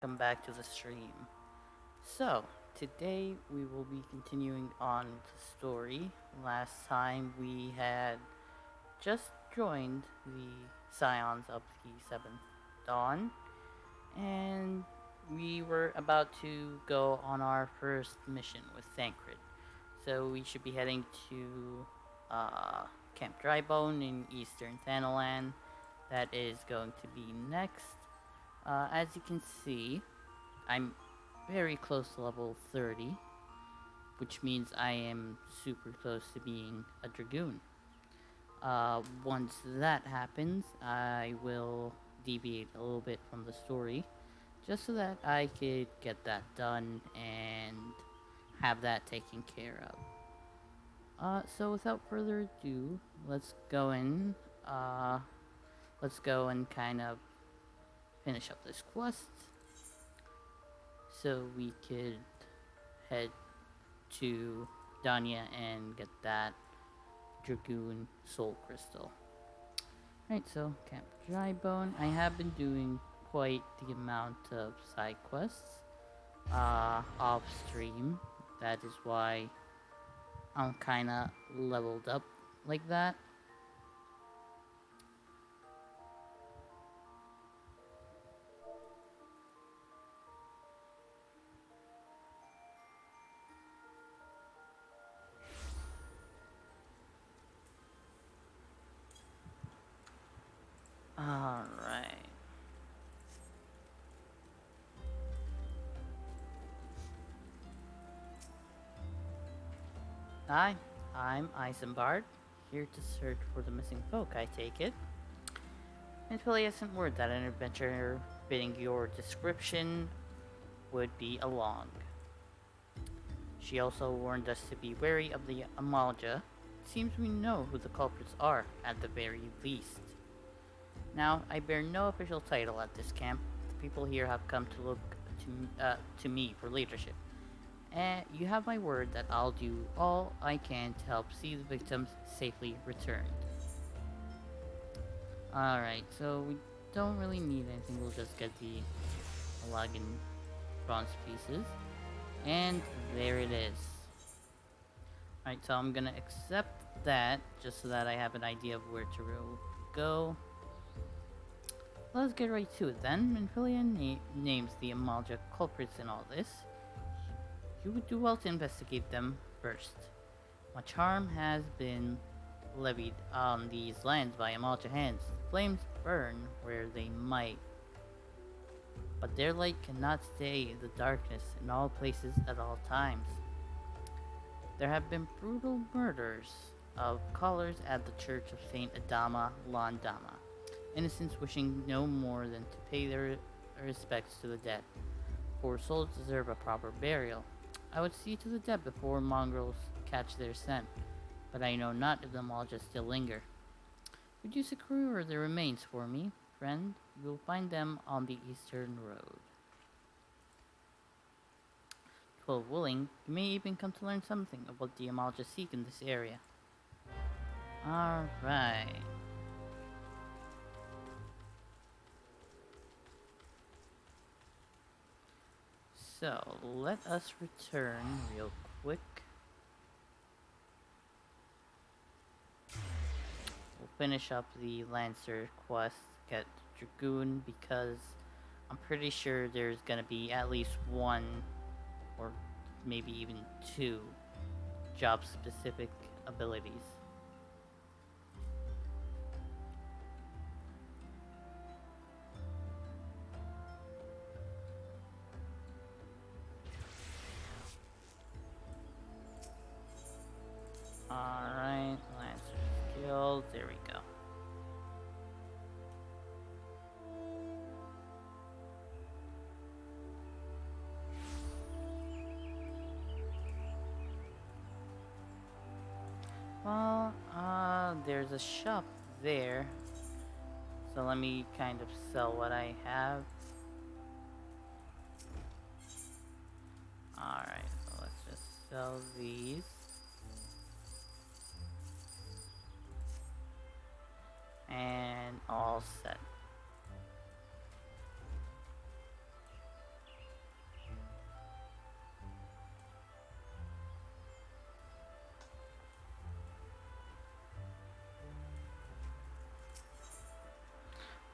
welcome back to the stream. So, today we will be continuing on with the story. Last time we had just joined the Scions of the 7th Dawn, and we were about to go on our first mission with Thancred. So, we should be heading to Camp Drybone in eastern Thanalan. That is going to be next. As you can see, I'm very close to level 30, which means I am super close to being a Dragoon. Once that happens, I will deviate a little bit from the story, just so that I could get that done and have that taken care of. So without further ado, uh, let's go and kind of finish up this quest, so we could head to Danya and get that Dragoon Soul Crystal. Right, so Camp Drybone. I have been doing quite the amount of side quests off stream. That is why I'm kinda leveled up like that. Alright. Hi, I'm Isambard, here to search for the missing folk, I take it. It really isn't word that an adventure fitting your description would be along. She also warned us to be wary of the Amalja. It seems we know who the culprits are, at the very least. Now, I bear no official title at this camp. The people here have come to look to me for leadership. And you have my word that I'll do all I can to help see the victims safely returned. Alright, so we don't really need anything. We'll just get the Malagan bronze pieces. And there it is. Alright, so I'm gonna accept that, just so that I have an idea of where to go. Let's get right to it then. Minfilia names the Amalja culprits in all this. You would do well to investigate them first. Much harm has been levied on these lands by Amalja hands. Flames burn where they might, but their light cannot stay in the darkness in all places at all times. There have been brutal murders of callers at the Church of Saint Adama Landama, innocents wishing no more than to pay their respects to the dead. Poor souls deserve a proper burial. I would see to the dead before mongrels catch their scent, but I know not if them all just still linger. Would you secure the remains for me, friend? You will find them on the eastern road. If willing, you may even come to learn something of what the Amalja seek in this area. Alright. So, let us return real quick. We'll finish up the Lancer quest, get Dragoon, because I'm pretty sure there's gonna be at least one, or maybe even two, job-specific abilities. Alright, Lancer skills, there we go. Well, there's a shop there. So let me kind of sell what I have. Alright, so let's just sell these. And all set.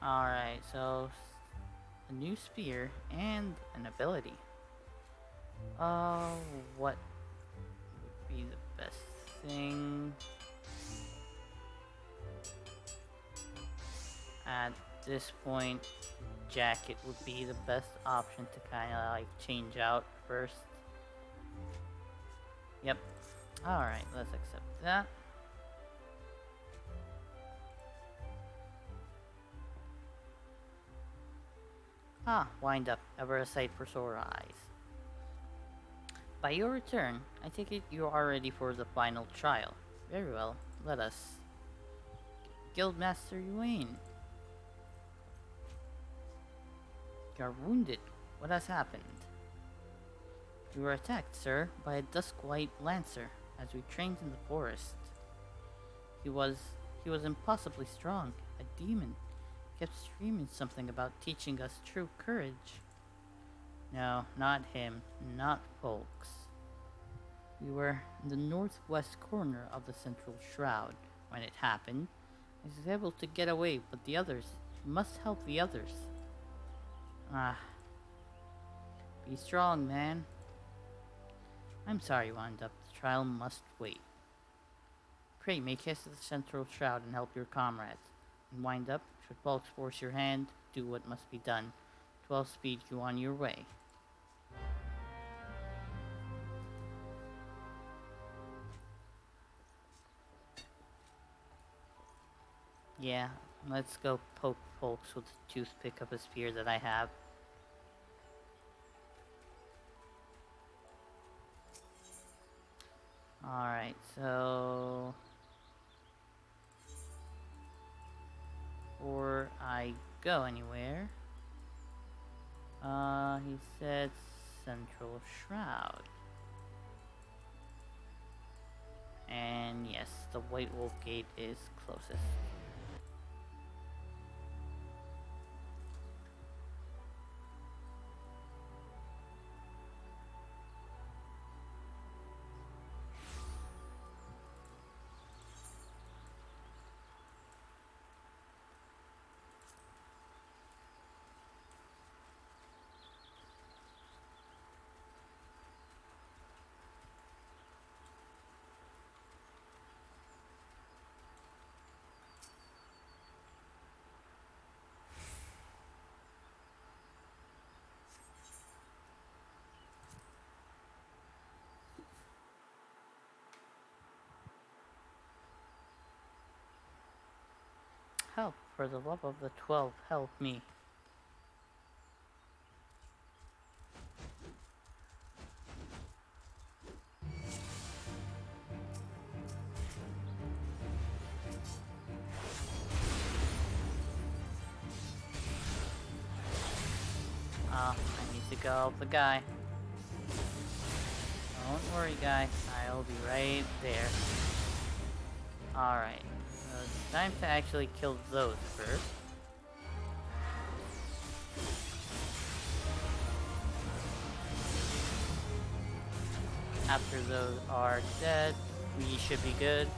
Alright, so a new spear and an ability. Uh, what would be the best thing at this point? Jacket would be the best option to kind of like change out first. Yep. Alright, let's accept that. Ah, wind up. Ever a sight for sore eyes. By your return, I take it you are ready for the final trial. Very well, let us. Guildmaster Yuane, you are wounded. What has happened? We were attacked, sir, by a dusk-white lancer as we trained in the forest. He was he was impossibly strong, a demon. He kept screaming something about teaching us true courage. No, not him, not Folks. We were in the northwest corner of the central shroud when it happened. I was able to get away, but the others, you must help the others. Ah, be strong, man. I'm sorry, Wind Up. The trial must wait. Pray, make haste to the central shroud and help your comrades. And Wind Up, should Bulks force your hand, do what must be done. 12 speed you on your way. Yeah, let's go poke Folks with the toothpick of a spear that I have. Alright, so... Before I go anywhere... he said Central Shroud. And yes, the White Wolf Gate is closest. Help, for the love of the 12, help me. I need to go help the guy. Don't worry, guy. I'll be right there. Alright. It's time to actually kill those first. After those are dead, we should be good.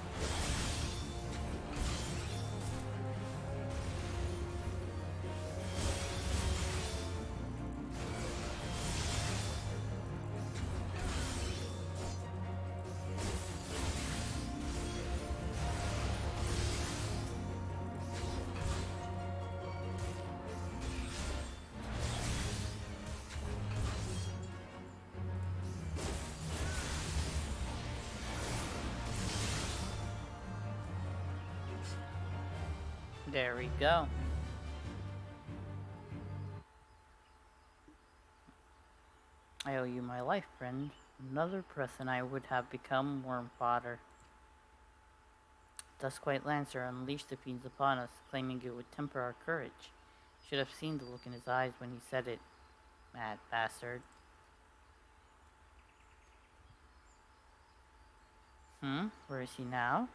There we go. I owe you my life, friend. Another breath and I would have become worm fodder. Duskwhite Lancer unleashed the fiends upon us, claiming it would temper our courage. Should have seen the look in his eyes when he said it. Mad bastard. Where is he now?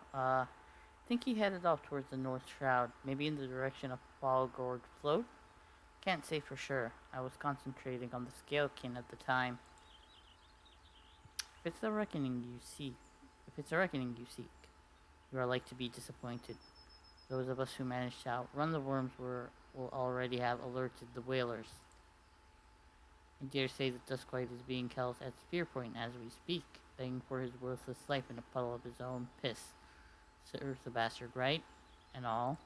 Think he headed off towards the North Shroud, maybe in the direction of Fall Gorge Float? Can't say for sure. I was concentrating on the Scalekin at the time. If it's a reckoning you seek, you are like to be disappointed. Those of us who managed to outrun the worms were will already have alerted the whalers. I dare say the Duskwight is being held at spear point as we speak, begging for his worthless life in a puddle of his own piss. Serves the bastard right, and all.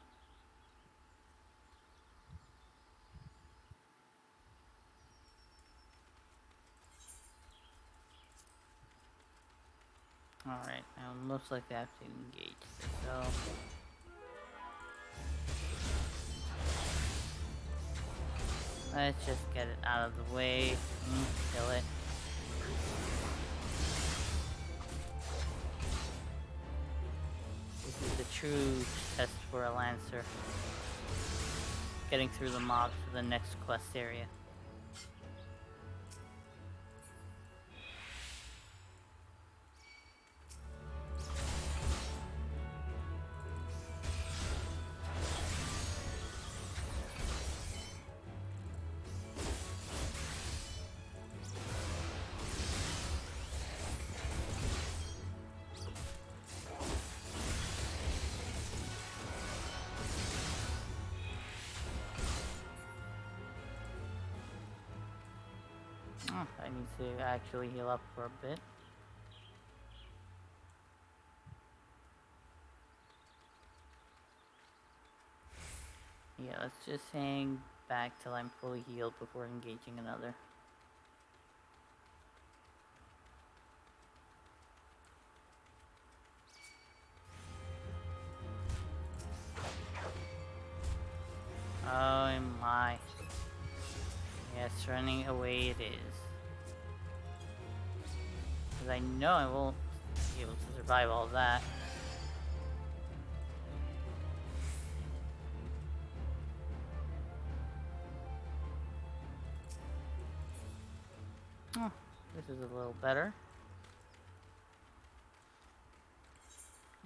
Alright, now most likely I have to engage this, so... Let's just get it out of the way. Kill it. This is the true test for a Lancer. Getting through the mobs to the next quest area. Oh, I need to actually heal up for a bit. Yeah, let's just hang back till I'm fully healed before engaging another. Oh my. Yes, running away it is. Because I know I won't be able to survive all that. Oh, this is a little better.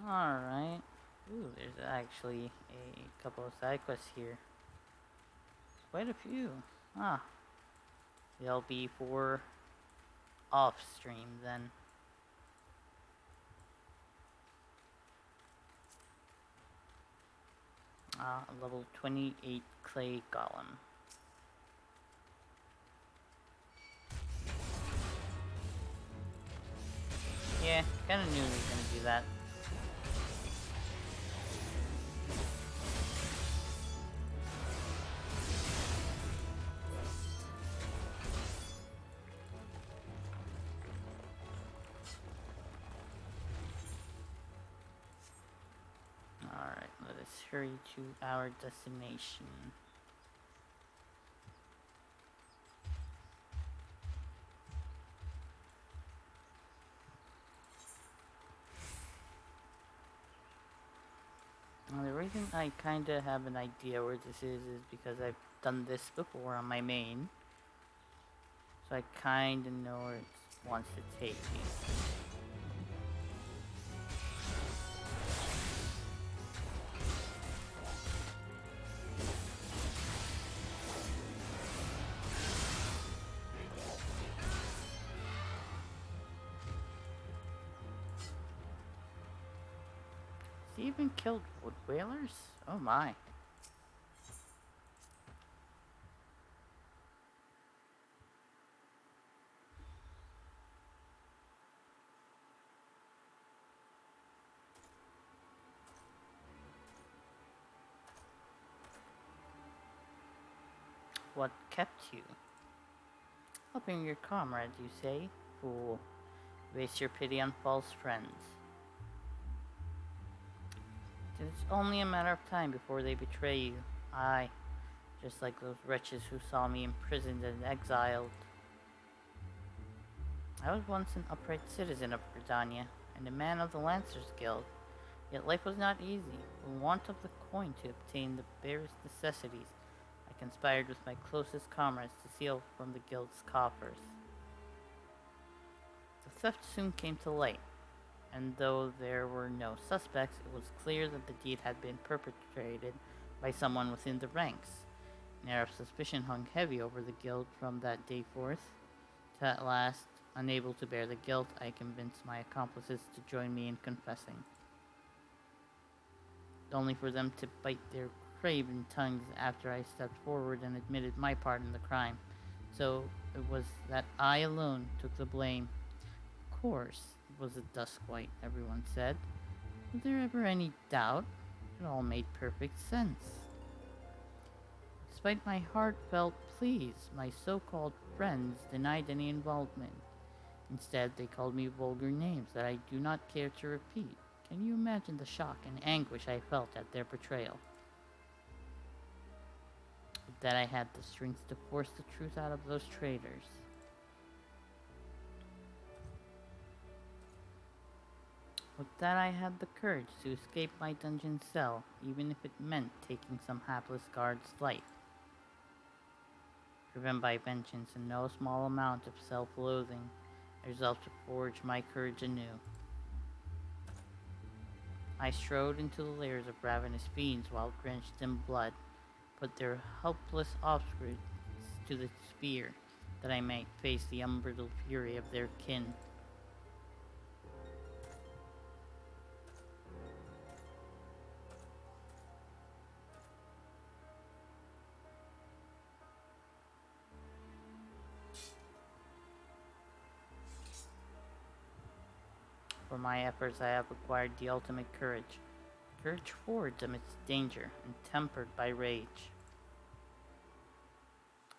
Alright. Ooh, there's actually a couple of side quests here. Quite a few. Ah. They'll be for off stream then. A level 28 clay golem. Yeah, kinda knew he was gonna do that. Alright, let us hurry to our destination. Now, the reason I kinda have an idea where this is because I've done this before on my main. So I kinda know where it wants to take me. Has he even killed wood whalers? Oh my. What kept you? Helping your comrade, you say? Fool. Waste your pity on false friends. It's only a matter of time before they betray you. Aye, just like those wretches who saw me imprisoned and exiled. I was once an upright citizen of Britannia, and a man of the Lancers Guild. Yet life was not easy. For want of the coin to obtain the barest necessities, I conspired with my closest comrades to steal from the guild's coffers. The theft soon came to light, and though there were no suspects, it was clear that the deed had been perpetrated by someone within the ranks. An air of suspicion hung heavy over the guild from that day forth, till at last, unable to bear the guilt, I convinced my accomplices to join me in confessing. Only for them to bite their craven tongues after I stepped forward and admitted my part in the crime. So it was that I alone took the blame. Of course, it was a Duskwite, everyone said. Was there ever any doubt? It all made perfect sense. Despite my heartfelt pleas, my so-called friends denied any involvement. Instead, they called me vulgar names that I do not care to repeat. Can you imagine the shock and anguish I felt at their betrayal? That I had the strength to force the truth out of those traitors. With that, I had the courage to escape my dungeon cell, even if it meant taking some hapless guard's life. Driven by vengeance and no small amount of self-loathing, I resolved to forge my courage anew. I strode into the lairs of ravenous fiends while drenched in blood, put their helpless offspring to the spear, that I might face the unbridled fury of their kin. For my efforts, I have acquired the ultimate courage. Courage forged amidst danger and tempered by rage.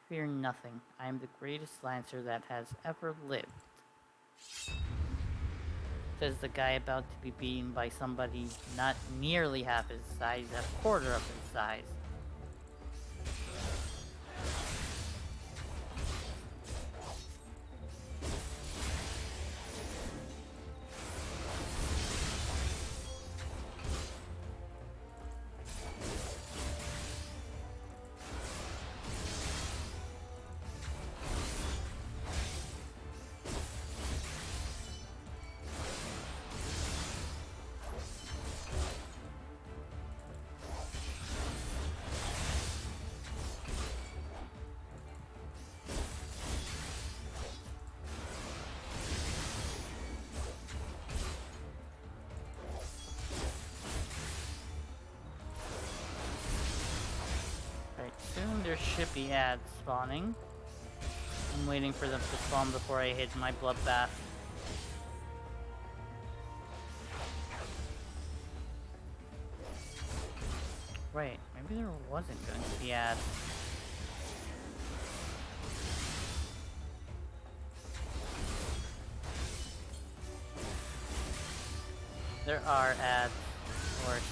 Fear nothing. I am the greatest lancer that has ever lived. Says the guy about to be beaten by somebody not nearly half his size, a quarter of his size. Soon there should be ads spawning. I'm waiting for them to spawn before I hit my bloodbath. Wait, maybe there wasn't going to be ads. There are ads, of course.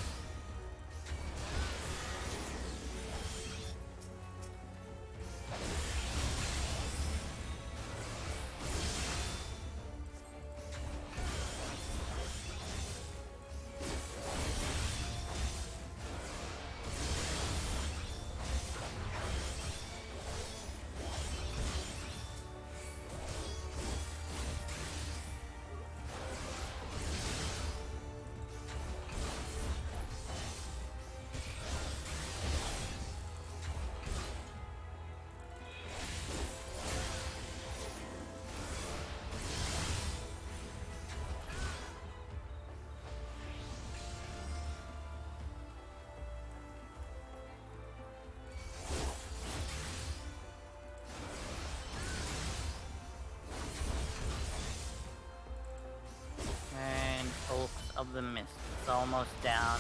Of the mist. It's almost down.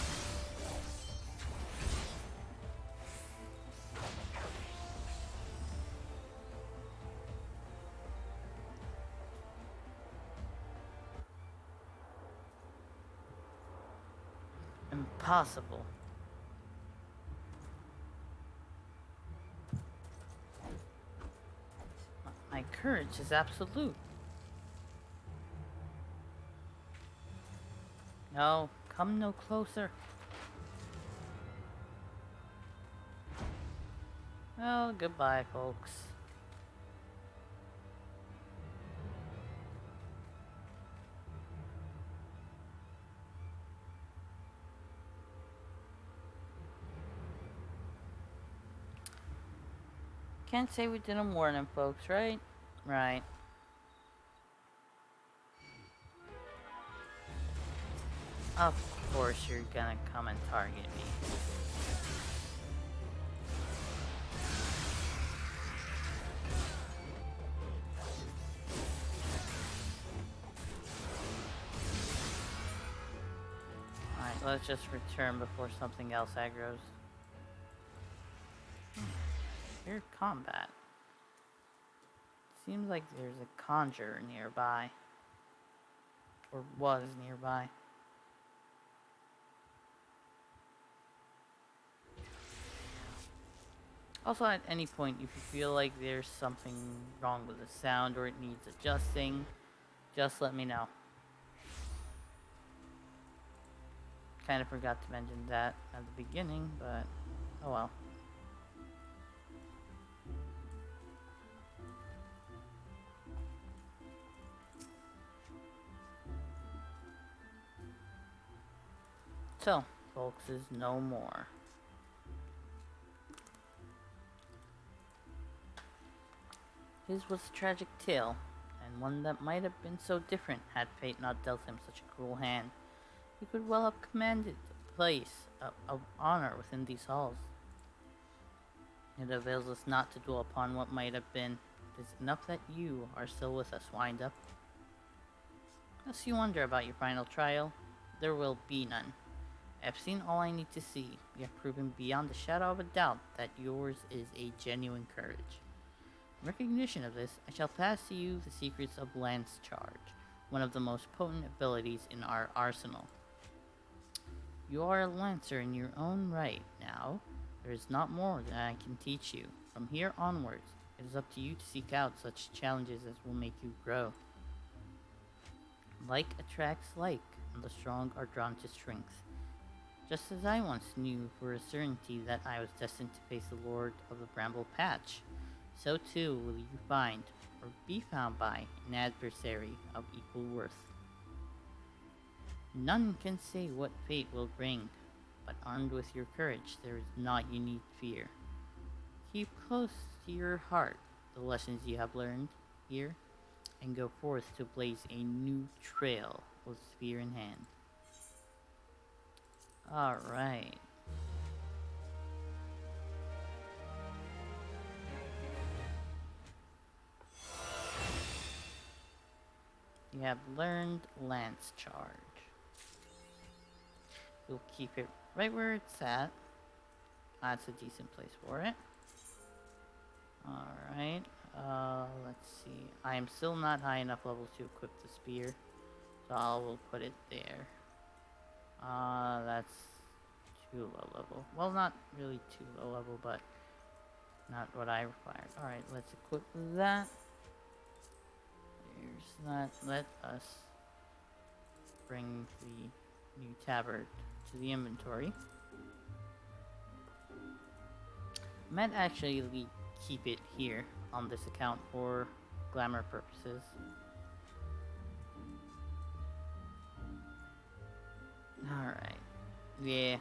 Impossible. My courage is absolute. No, come no closer. Well, goodbye, folks. Can't say we didn't warn them, folks, right? Right. Of course you're gonna come and target me. let's just return before something else aggroes. Here, combat. Seems like there's a conjurer nearby. Or was nearby. Also, at any point, if you feel like there's something wrong with the sound or it needs adjusting, just let me know. Kind of forgot to mention that at the beginning, but oh well. So, folks is no more. His was a tragic tale, and one that might have been so different had fate not dealt him such a cruel hand. He could well have commanded a place of honor within these halls. It avails us not to dwell upon what might have been. It is enough that you are still with us, Wind-Up. Unless you wonder about your final trial, there will be none. I have seen all I need to see. You have proven beyond the shadow of a doubt that yours is a genuine courage. In recognition of this, I shall pass to you the secrets of Lance Charge, one of the most potent abilities in our arsenal. You are a lancer in your own right now. There is not more that I can teach you. From here onwards, it is up to you to seek out such challenges as will make you grow. Like attracts like, and the strong are drawn to strength. Just as I once knew for a certainty that I was destined to face the Lord of the Bramble Patch, so too will you find, or be found by, an adversary of equal worth. None can say what fate will bring, but armed with your courage, there is naught you need fear. Keep close to your heart the lessons you have learned here, and go forth to blaze a new trail with spear in hand. Alright. You have learned Lance Charge. We'll keep it right where it's at. That's a decent place for it. Alright. Let's see. I am still not high enough level to equip the spear, so I will put it there. That's too low level. Well, not really too low level, but not what I required. Alright, let's equip that. There's that. Let us bring the new tabard to the inventory. I might actually keep it here on this account for glamour purposes. Alright. Yeah,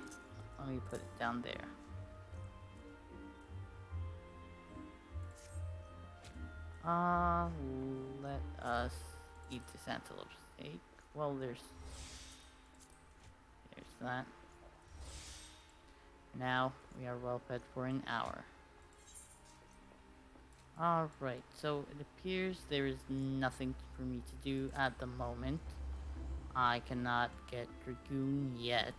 let me put it down there. Let us eat this antelope steak. Well, there's that. Now we are well fed for an hour. Alright, so it appears there is nothing for me to do at the moment. I cannot get Dragoon yet.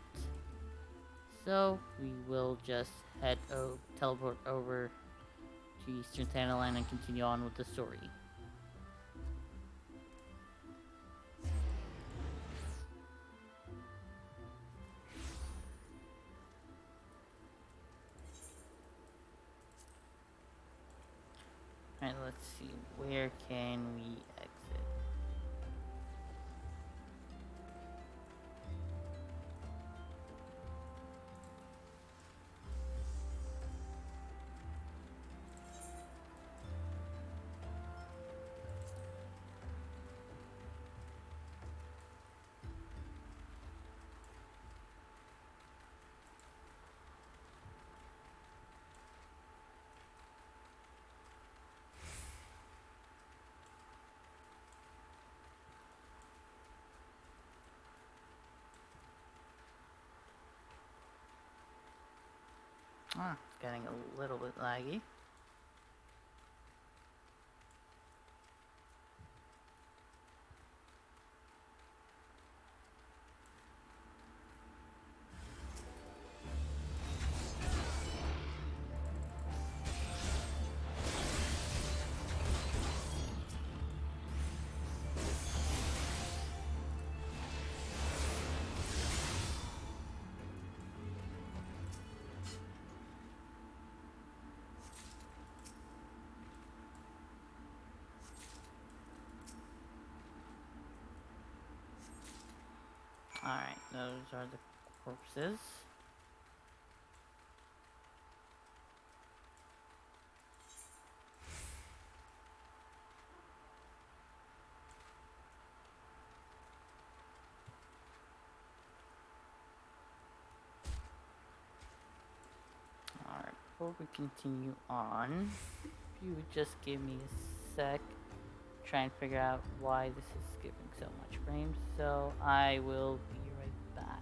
So we will just teleport over to Eastern Tantaline and continue on with the story. Alright, let's see. Where can we exit? It's getting a little bit laggy. Alright, those are the corpses. Alright, before we continue on, if you would just give me a sec, try and figure out why this is skipping so much frames, so I will be right back.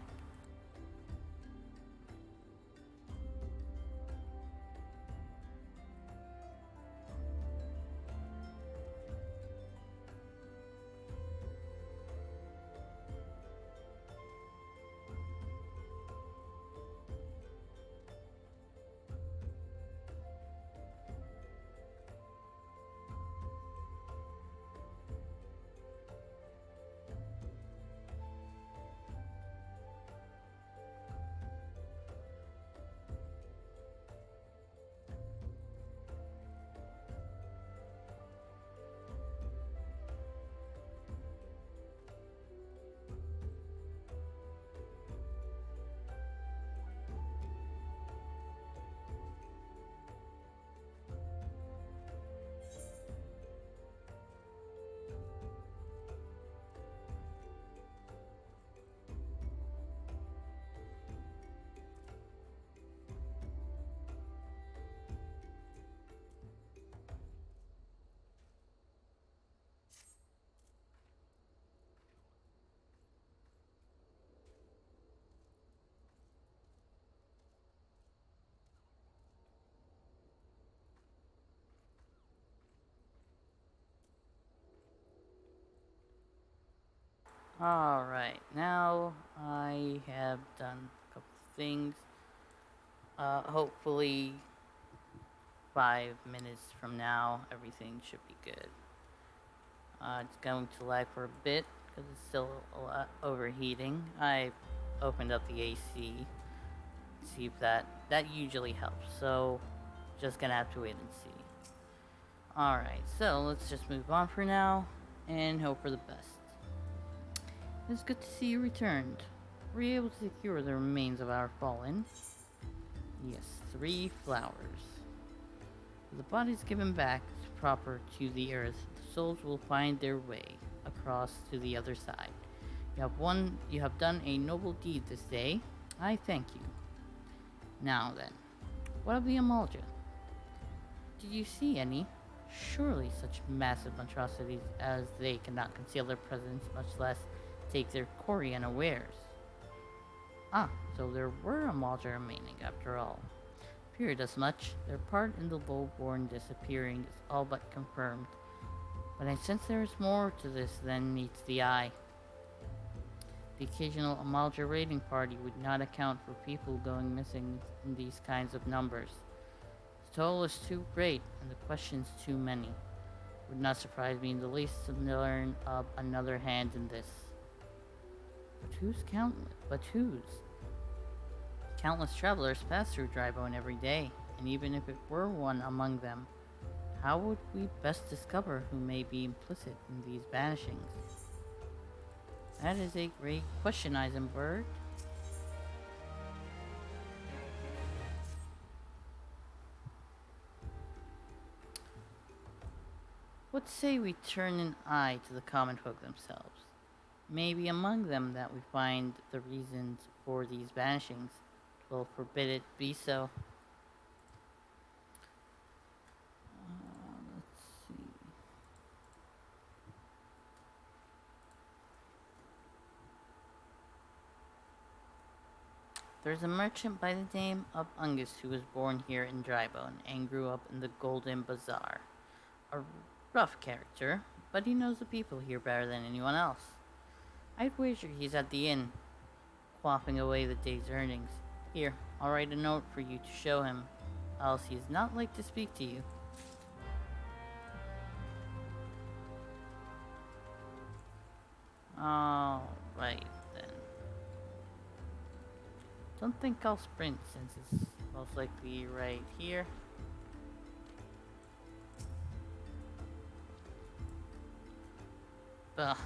Alright, now I have done a couple things. Hopefully 5 minutes from now, everything should be good. It's going to lag for a bit because it's still a lot overheating. I opened up the AC, see if that usually helps. So just gonna have to wait and see. Alright, so let's just move on for now and hope for the best. It's good to see you returned. Were you able to secure the remains of our fallen? Yes, 3 flowers. With the bodies given back proper to the earth, the souls will find their way across to the other side. You have done a noble deed this day. I thank you. Now then, what of the Amalja? Did you see any? Surely such massive monstrosities as they cannot conceal their presence, much less take their quarry unawares. Ah, so there were Amalja remaining after all. Feared as much, their part in the lowborn disappearing is all but confirmed. But I sense there is more to this than meets the eye. The occasional Amalja raiding party would not account for people going missing in these kinds of numbers. The toll is too great, and the questions too many. Would not surprise me in the least to learn of another hand in this. But whose countless? But whose? Countless travelers pass through Drybone every day, and even if it were one among them, how would we best discover who may be implicit in these banishings? That is a great question, Eisenberg. What say we turn an eye to the common folk themselves? Maybe among them that we find the reasons for these banishings. Will forbid it be so. Let's see. There's a merchant by the name of Ungus who was born here in Drybone and grew up in the Golden Bazaar. A rough character, but he knows the people here better than anyone else. I'd wager he's at the inn, quaffing away the day's earnings. Here, I'll write a note for you to show him, else he is not like to speak to you. Alright then. Don't think I'll sprint since it's most likely right here. Ugh,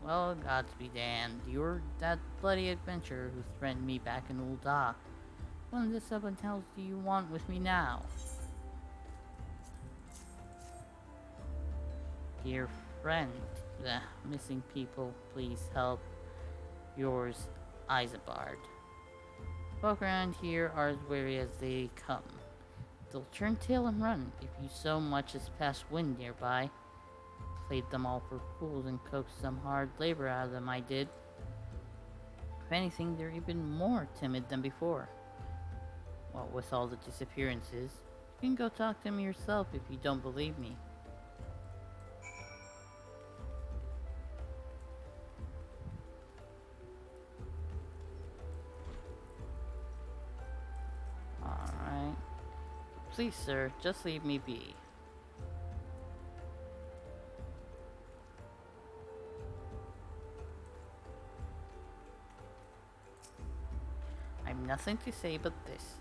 Well, gods be damned. You're that bloody adventurer who threatened me back in Ul'dah. What in the seven hells do you want with me now? Dear friend, the missing people, please help. Yours, Isabard. Folk around here are as wary as they come. They'll turn tail and run if you so much as pass wind nearby. Played them all for fools and coaxed some hard labor out of them, I did. If anything, they're even more timid than before. What with all the disappearances, you can go talk to them yourself if you don't believe me. Alright. Please, sir, just leave me be. I've nothing to say but this.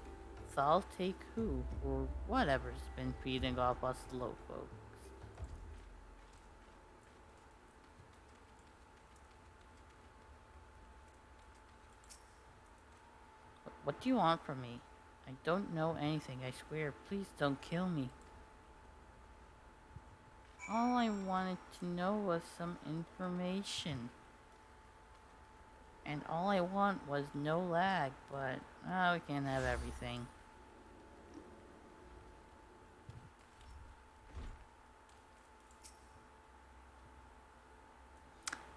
So I'll take who, or whatever's been feeding off us low folks. What do you want from me? I don't know anything, I swear. Please don't kill me. All I wanted to know was some information. And all I want was no lag, but we can't have everything.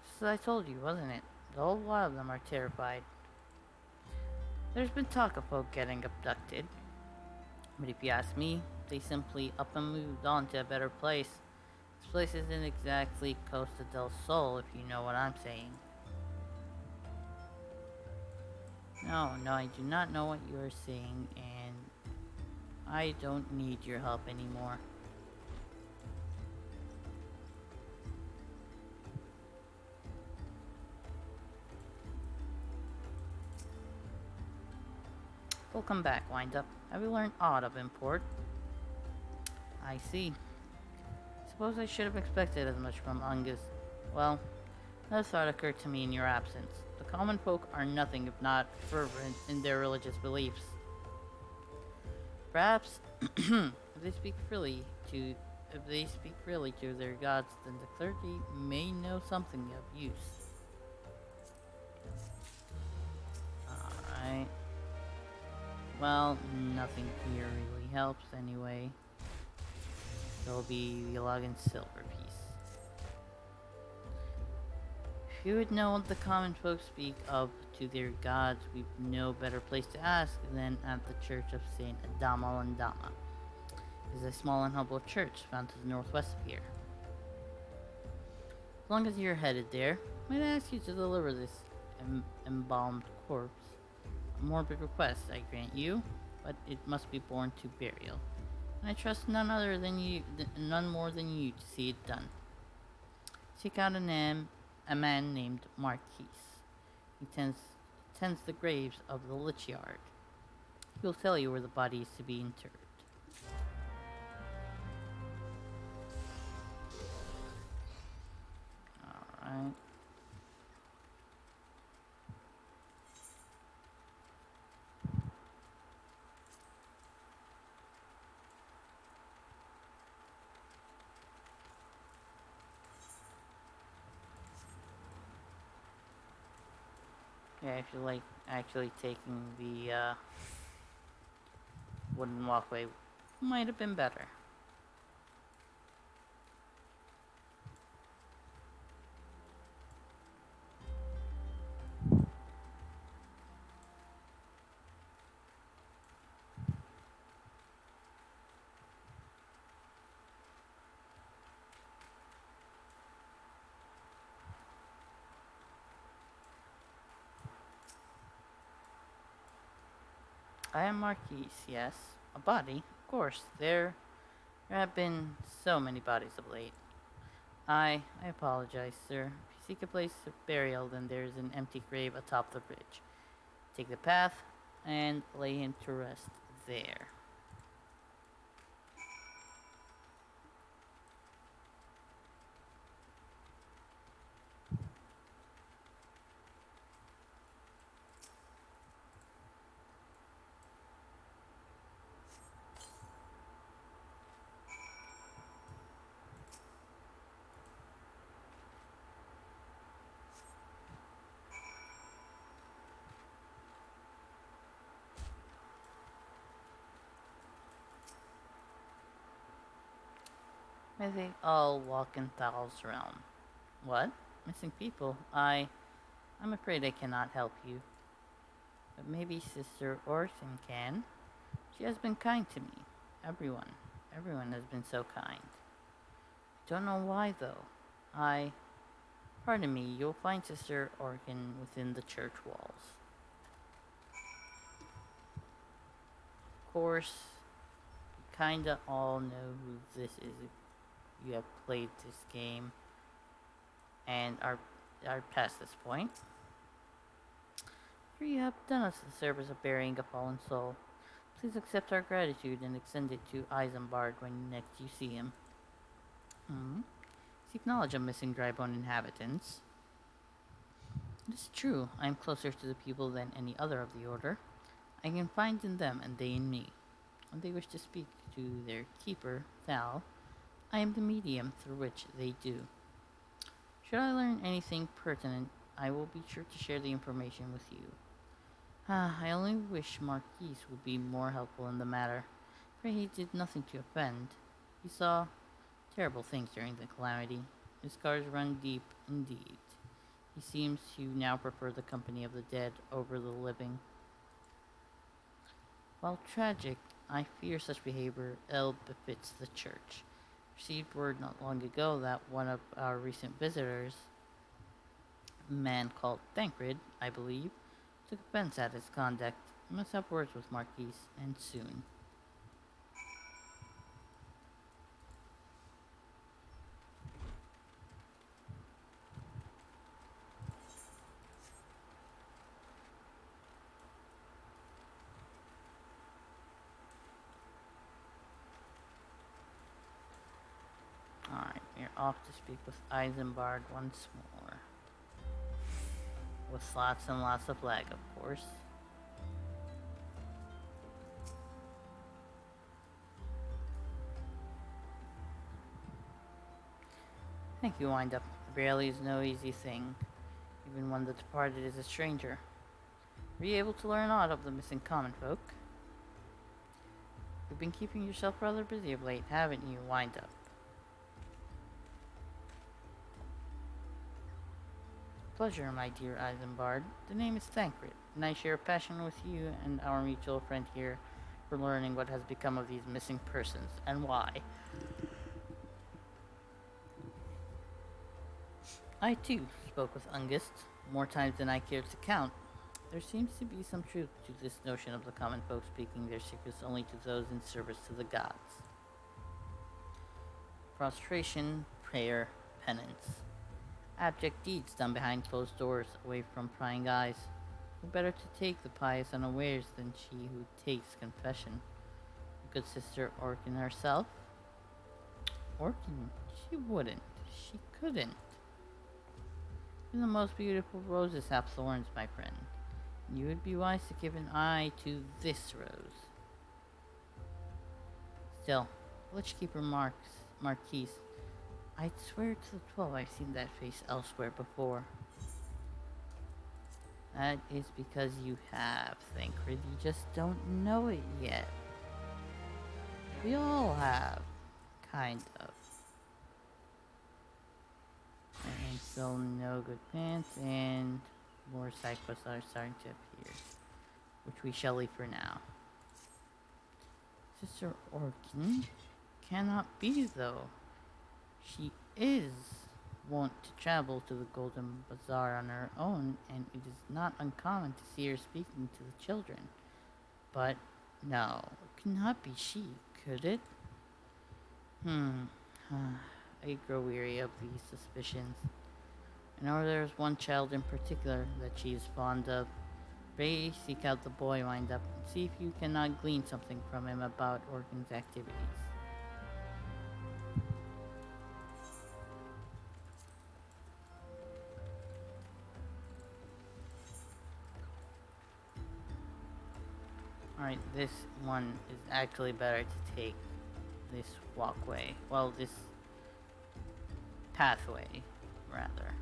Just as I told you, wasn't it? The whole lot of them are terrified. There's been talk of folk getting abducted. But if you ask me, they simply up and moved on to a better place. This place isn't exactly Costa del Sol, if you know what I'm saying. No, I do not know what you are saying, and I don't need your help anymore. We'll come back, Wind-Up. Have you learned aught of import? I see. Suppose I should have expected as much from Angus. Well, another thought occurred to me in your absence. The common folk are nothing if not fervent in their religious beliefs. Perhaps, if they speak freely to their gods, then the clergy may know something of use. Alright. Well, nothing here really helps anyway. There'll be the Logan silver piece. If you would know what the common folk speak of to their gods, we've no better place to ask than at the Church of Saint Adama Landama. It is a small and humble church found to the northwest of here. As long as you're headed there, might I ask you to deliver this embalmed corpse? A morbid request, I grant you, but it must be borne to burial. And I trust none more than you to see it done. Seek out a man named Marquis. He tends the graves of the Lich Yard. He'll tell you where the body is to be interred. Alright. Yeah, I feel like actually taking the wooden walkway might have been better. I am Marquis, yes. A body? Of course. There have been so many bodies of late. I apologize, sir. If you seek a place of burial, then there is an empty grave atop the bridge. Take the path and lay him to rest there. May they all walk in Thal's realm. What? Missing people? I'm afraid I cannot help you. But maybe Sister Orson can. She has been kind to me. Everyone. Everyone has been so kind. Don't know why, though. I... Pardon me, you'll find Sister Orkin within the church walls. Of course, you kinda all know who this is if you have played this game and are past this point. For you have done us the service of burying a fallen soul. Please accept our gratitude and extend it to Isambard when next you see him. Seek knowledge of missing drybone inhabitants. It is true, I am closer to the people than any other of the Order. I can find in them and they in me. When they wish to speak to their keeper, Thal, I am the medium through which they do. Should I learn anything pertinent, I will be sure to share the information with you. I only wish Marquise would be more helpful in the matter, for he did nothing to offend. He saw terrible things during the calamity. His scars run deep indeed. He seems to now prefer the company of the dead over the living. While tragic, I fear such behavior ill befits the church. Received word not long ago that one of our recent visitors, a man called Thancred, I believe, took offense at his conduct. I must have words with Marquise, and soon. Alright, we're off to speak with Isambard once more. With lots and lots of lag, of course. Thank you, Wind-Up. Barely is no easy thing, even when the departed is a stranger. Were you able to learn aught of the missing common folk? You've been keeping yourself rather busy of late, haven't you, Wind-Up? Pleasure, my dear Isambard. The name is Thancred, and I share a passion with you and our mutual friend here for learning what has become of these missing persons, and why. I, too, spoke with Ungist, more times than I care to count. There seems to be some truth to this notion of the common folk speaking their secrets only to those in service to the gods. Prostration, prayer, penance. Abject deeds done behind closed doors, away from prying eyes. Who better to take the pious unawares than she who takes confession? The good sister Orkin herself? Orkin? She wouldn't. She couldn't. Even the most beautiful roses have thorns, my friend. You would be wise to give an eye to this rose. Still, village keeper Marquise, I'd swear to the 12 I've seen that face elsewhere before. That is because you have, Thancred. You just don't know it yet. We all have. Kind of. And still no good pants, and more side quests are starting to appear, which we shall leave for now. Sister Orkin cannot be, though. She is wont to travel to the Golden Bazaar on her own, and it is not uncommon to see her speaking to the children. But no, it cannot be she, could it? I grow weary of these suspicions. I know there is one child in particular that she is fond of. Pray seek out the boy, Wind-Up, and see if you cannot glean something from him about Orkin's activities. Alright, this one is actually better to take this walkway. Well, this pathway, rather.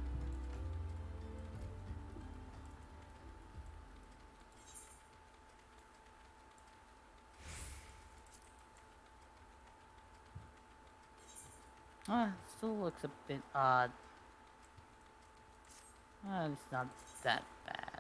Still looks a bit odd. It's not that bad.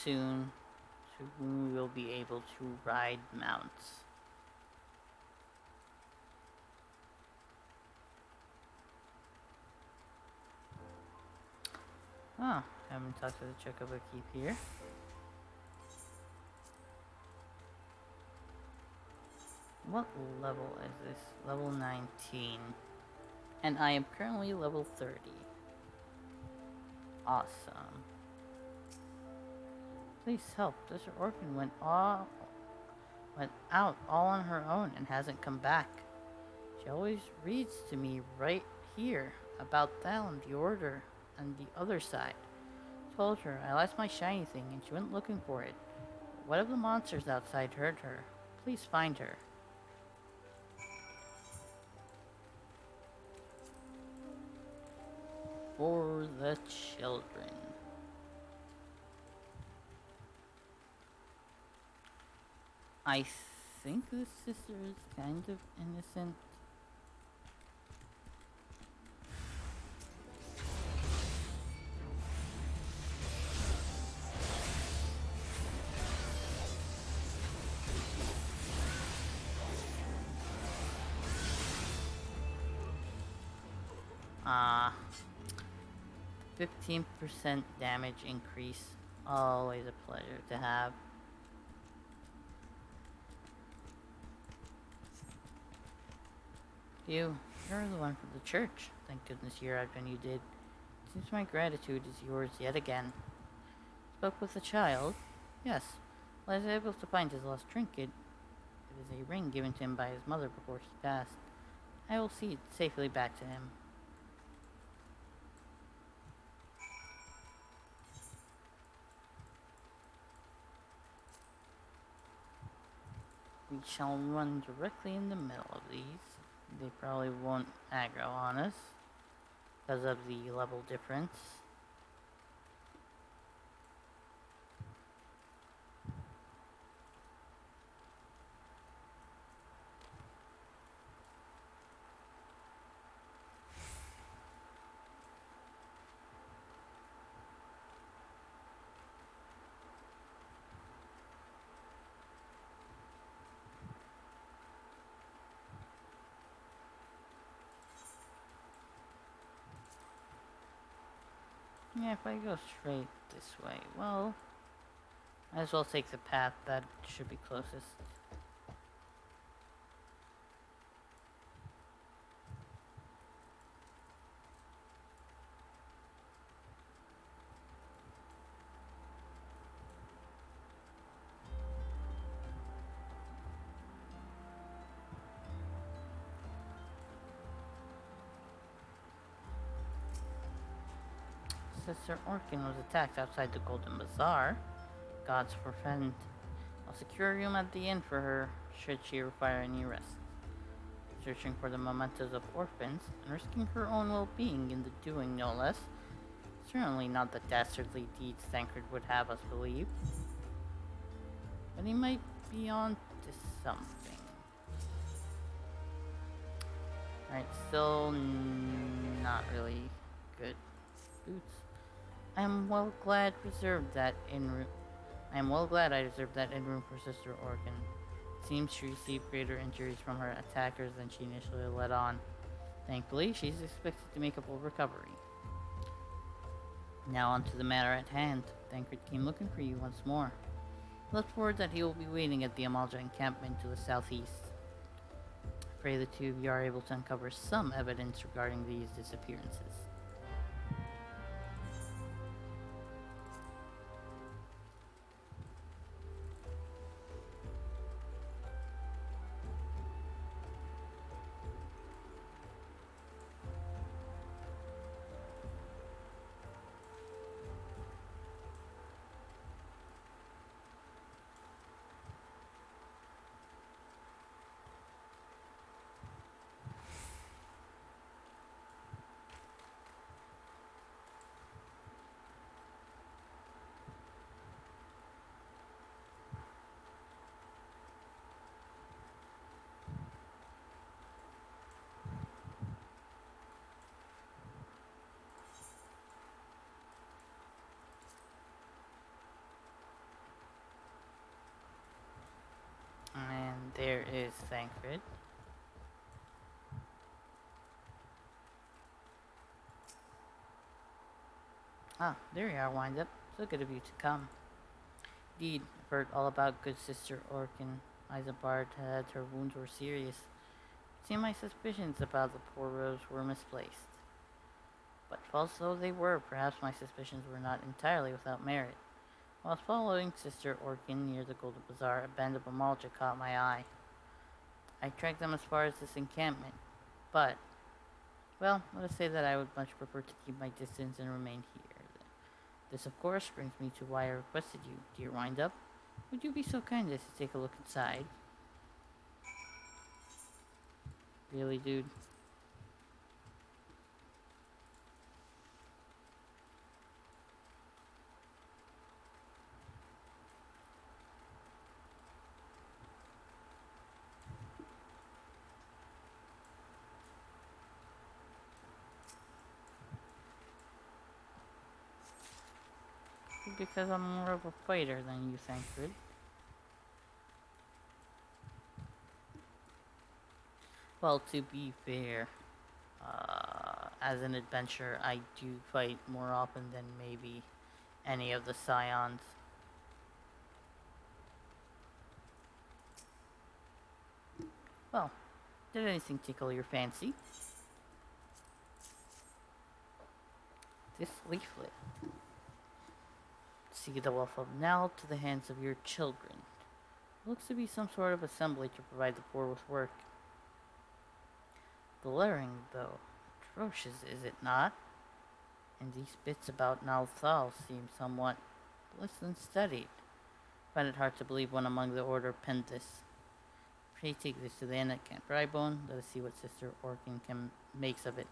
Soon, soon we'll be able to ride mounts. Oh, haven't talked to the Chocobo Keep here. What level is this? Level 19. And I am currently level 30. Awesome. Please help. Sister Orphan went out all on her own and hasn't come back. She always reads to me right here about Thal, the Order, and the other side. Told her I lost my shiny thing and she went looking for it. What if the monsters outside heard her? Please find her. For the children. I think this sister is kind of innocent. Ah, 15% damage increase. Always a pleasure to have. You're the one from the church. Thank goodness you arrived when you did. Seems my gratitude is yours yet again. Spoke with the child? Yes. Well, I was able to find his lost trinket. It is a ring given to him by his mother before he passed. I will see it safely back to him. We shall run directly in the middle of these. They probably won't aggro on us because of the level difference. Yeah, if I go straight this way, well, might as well take the path that should be closest. Sister Orkin was attacked outside the Golden Bazaar. Gods forfend. I'll secure a room at the inn for her, should she require any rest. Searching for the mementos of orphans, and risking her own well-being in the doing, no less. Certainly not the dastardly deeds Thancred would have us believe. But he might be on to something. Alright, still not really good. Boots. I am well glad I reserved that in room for Sister Orkin. It seems she received greater injuries from her attackers than she initially let on. Thankfully, she's expected to make a full recovery. Now on to the matter at hand. Thancred came looking for you once more. Left word that he will be waiting at the Amalja encampment to the southeast. Pray the two of you are able to uncover some evidence regarding these disappearances. there is Thancred. Ah, there you are, Wind Up. So good of you to come. Indeed, I've heard all about good Sister Orkin. Isambard had her wounds were serious. It seemed my suspicions about the poor Rose were misplaced. But false though they were, perhaps my suspicions were not entirely without merit. Whilst following Sister Orkin near the Golden Bazaar, a band of Amalja caught my eye. I tracked them as far as this encampment, but, well, let us say that I would much prefer to keep my distance and remain here. This, of course, brings me to why I requested you, dear Wind-Up. Would you be so kind as to take a look inside? Really, dude? Because I'm more of a fighter than you, Thancred. Well, to be fair, as an adventurer, I do fight more often than maybe any of the Scions. Well, did anything tickle your fancy? This leaflet. See the wealth of Nell to the hands of your children. Looks to be some sort of assembly to provide the poor with work. Blaring, though. Atrocious, is it not? And these bits about Nalthal seem somewhat less than studied. Find it hard to believe one among the order penned this. Pray take this to the inn at Camp Drybone. Let us see what Sister Orkin makes of it.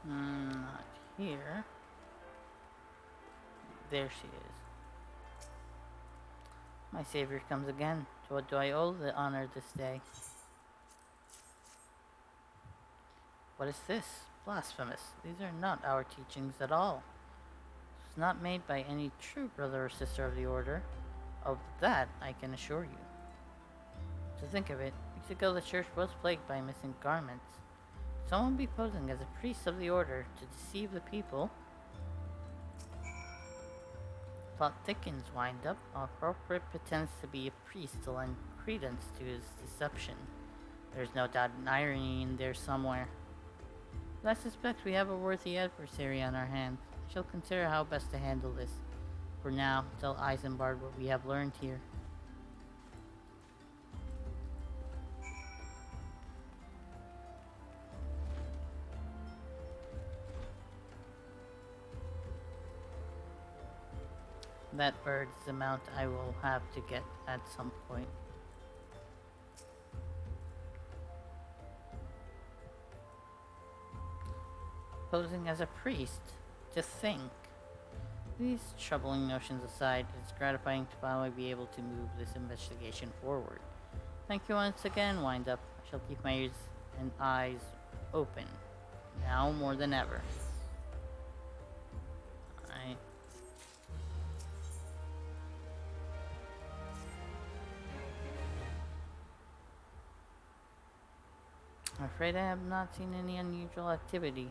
Not here. There she is. My savior comes again. To what do I owe the honor this day? What is this? Blasphemous. These are not our teachings at all. It was not made by any true brother or sister of the order. Of that I can assure you. To think of it, weeks ago the church was plagued by missing garments. Someone be posing as a priest of the order to deceive the people. Plot thickens, Wind Up. Our culprit pretends to be a priest to lend credence to his deception. There's no doubt an irony in there somewhere. But I suspect we have a worthy adversary on our hands. I shall consider how best to handle this. For now, tell Isambard what we have learned here. That bird's the amount I will have to get at some point. Posing as a priest, to think. These troubling notions aside, it's gratifying to finally be able to move this investigation forward. Thank you once again, Wind Up. I shall keep my ears and eyes open, now more than ever. Alright. I'm afraid I have not seen any unusual activity,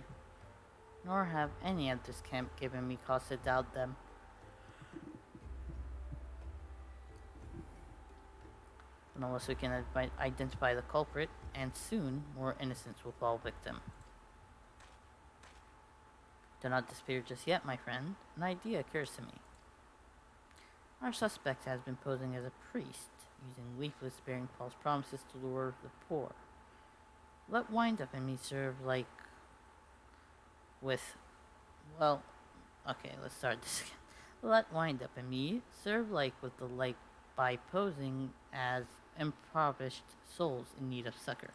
nor have any at this camp given me cause to doubt them. unless we can identify the culprit, and soon more innocents will fall victim. Do not despair just yet, my friend. An idea occurs to me. Our suspect has been posing as a priest, using leaflets bearing false promises to lure the poor. Let wind up and me serve like with, well, okay, let's start this again. Let wind up and me serve like with the like by posing as impoverished souls in need of succor.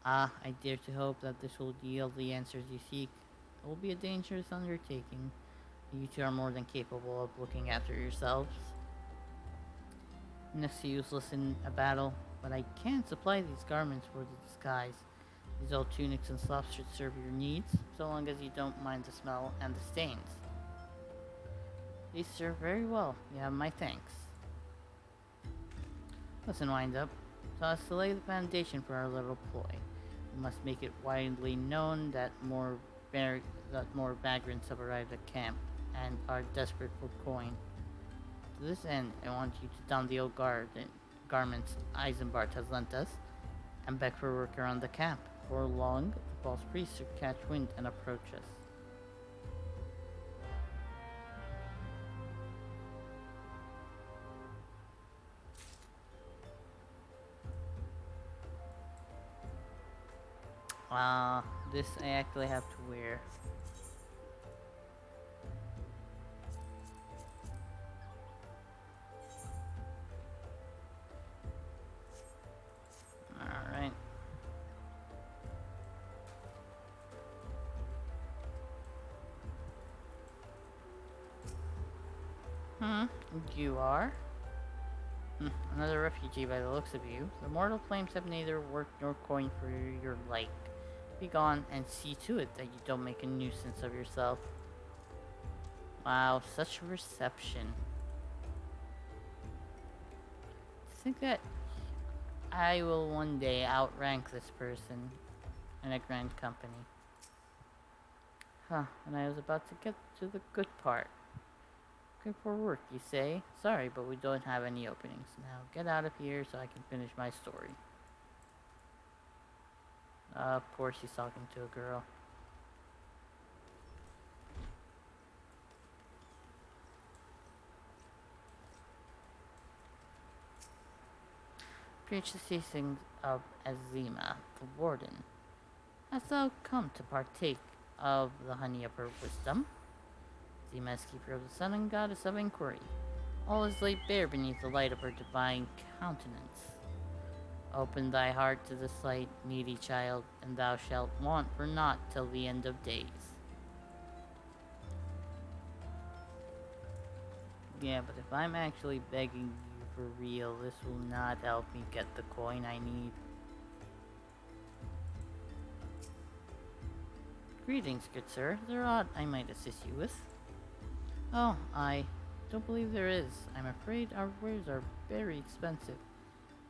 Ah, I dare to hope that this will yield the answers you seek. It will be a dangerous undertaking. You two are more than capable of looking after yourselves. Next to useless in a battle, but I can supply these garments for the disguise. These old tunics and slops should serve your needs, so long as you don't mind the smell and the stains. These serve very well. You have my thanks. Listen, Wind Up. So as to lay the foundation for our little ploy, we must make it widely known that more vagrants have arrived at camp and are desperate for coin. To this end, I want you to don the old garments Eisenbart has lent us, and beg for work around the camp. Before long, the false priests should catch wind and approach us. This I actually have to wear. Alright. You are? Another refugee by the looks of you. The mortal flames have neither work nor coin for your like. Be gone and see to it that you don't make a nuisance of yourself. Wow, such reception. Think that I will one day outrank this person in a grand company. And I was about to get to the good part. Looking for work, you say? Sorry, but we don't have any openings. Now get out of here so I can finish my story. Of course he's talking to a girl. Preach the teachings of Azima, the warden. Hast thou come to partake of the honey of her wisdom? Azima is keeper of the sun and goddess of inquiry. All is laid bare beneath the light of her divine countenance. Open thy heart to the slight, needy child, and thou shalt want for naught till the end of days. Yeah, but if I'm actually begging you for real, this will not help me get the coin I need. Greetings, good sir. Is there aught I might assist you with? Oh, I don't believe there is. I'm afraid our wares are very expensive.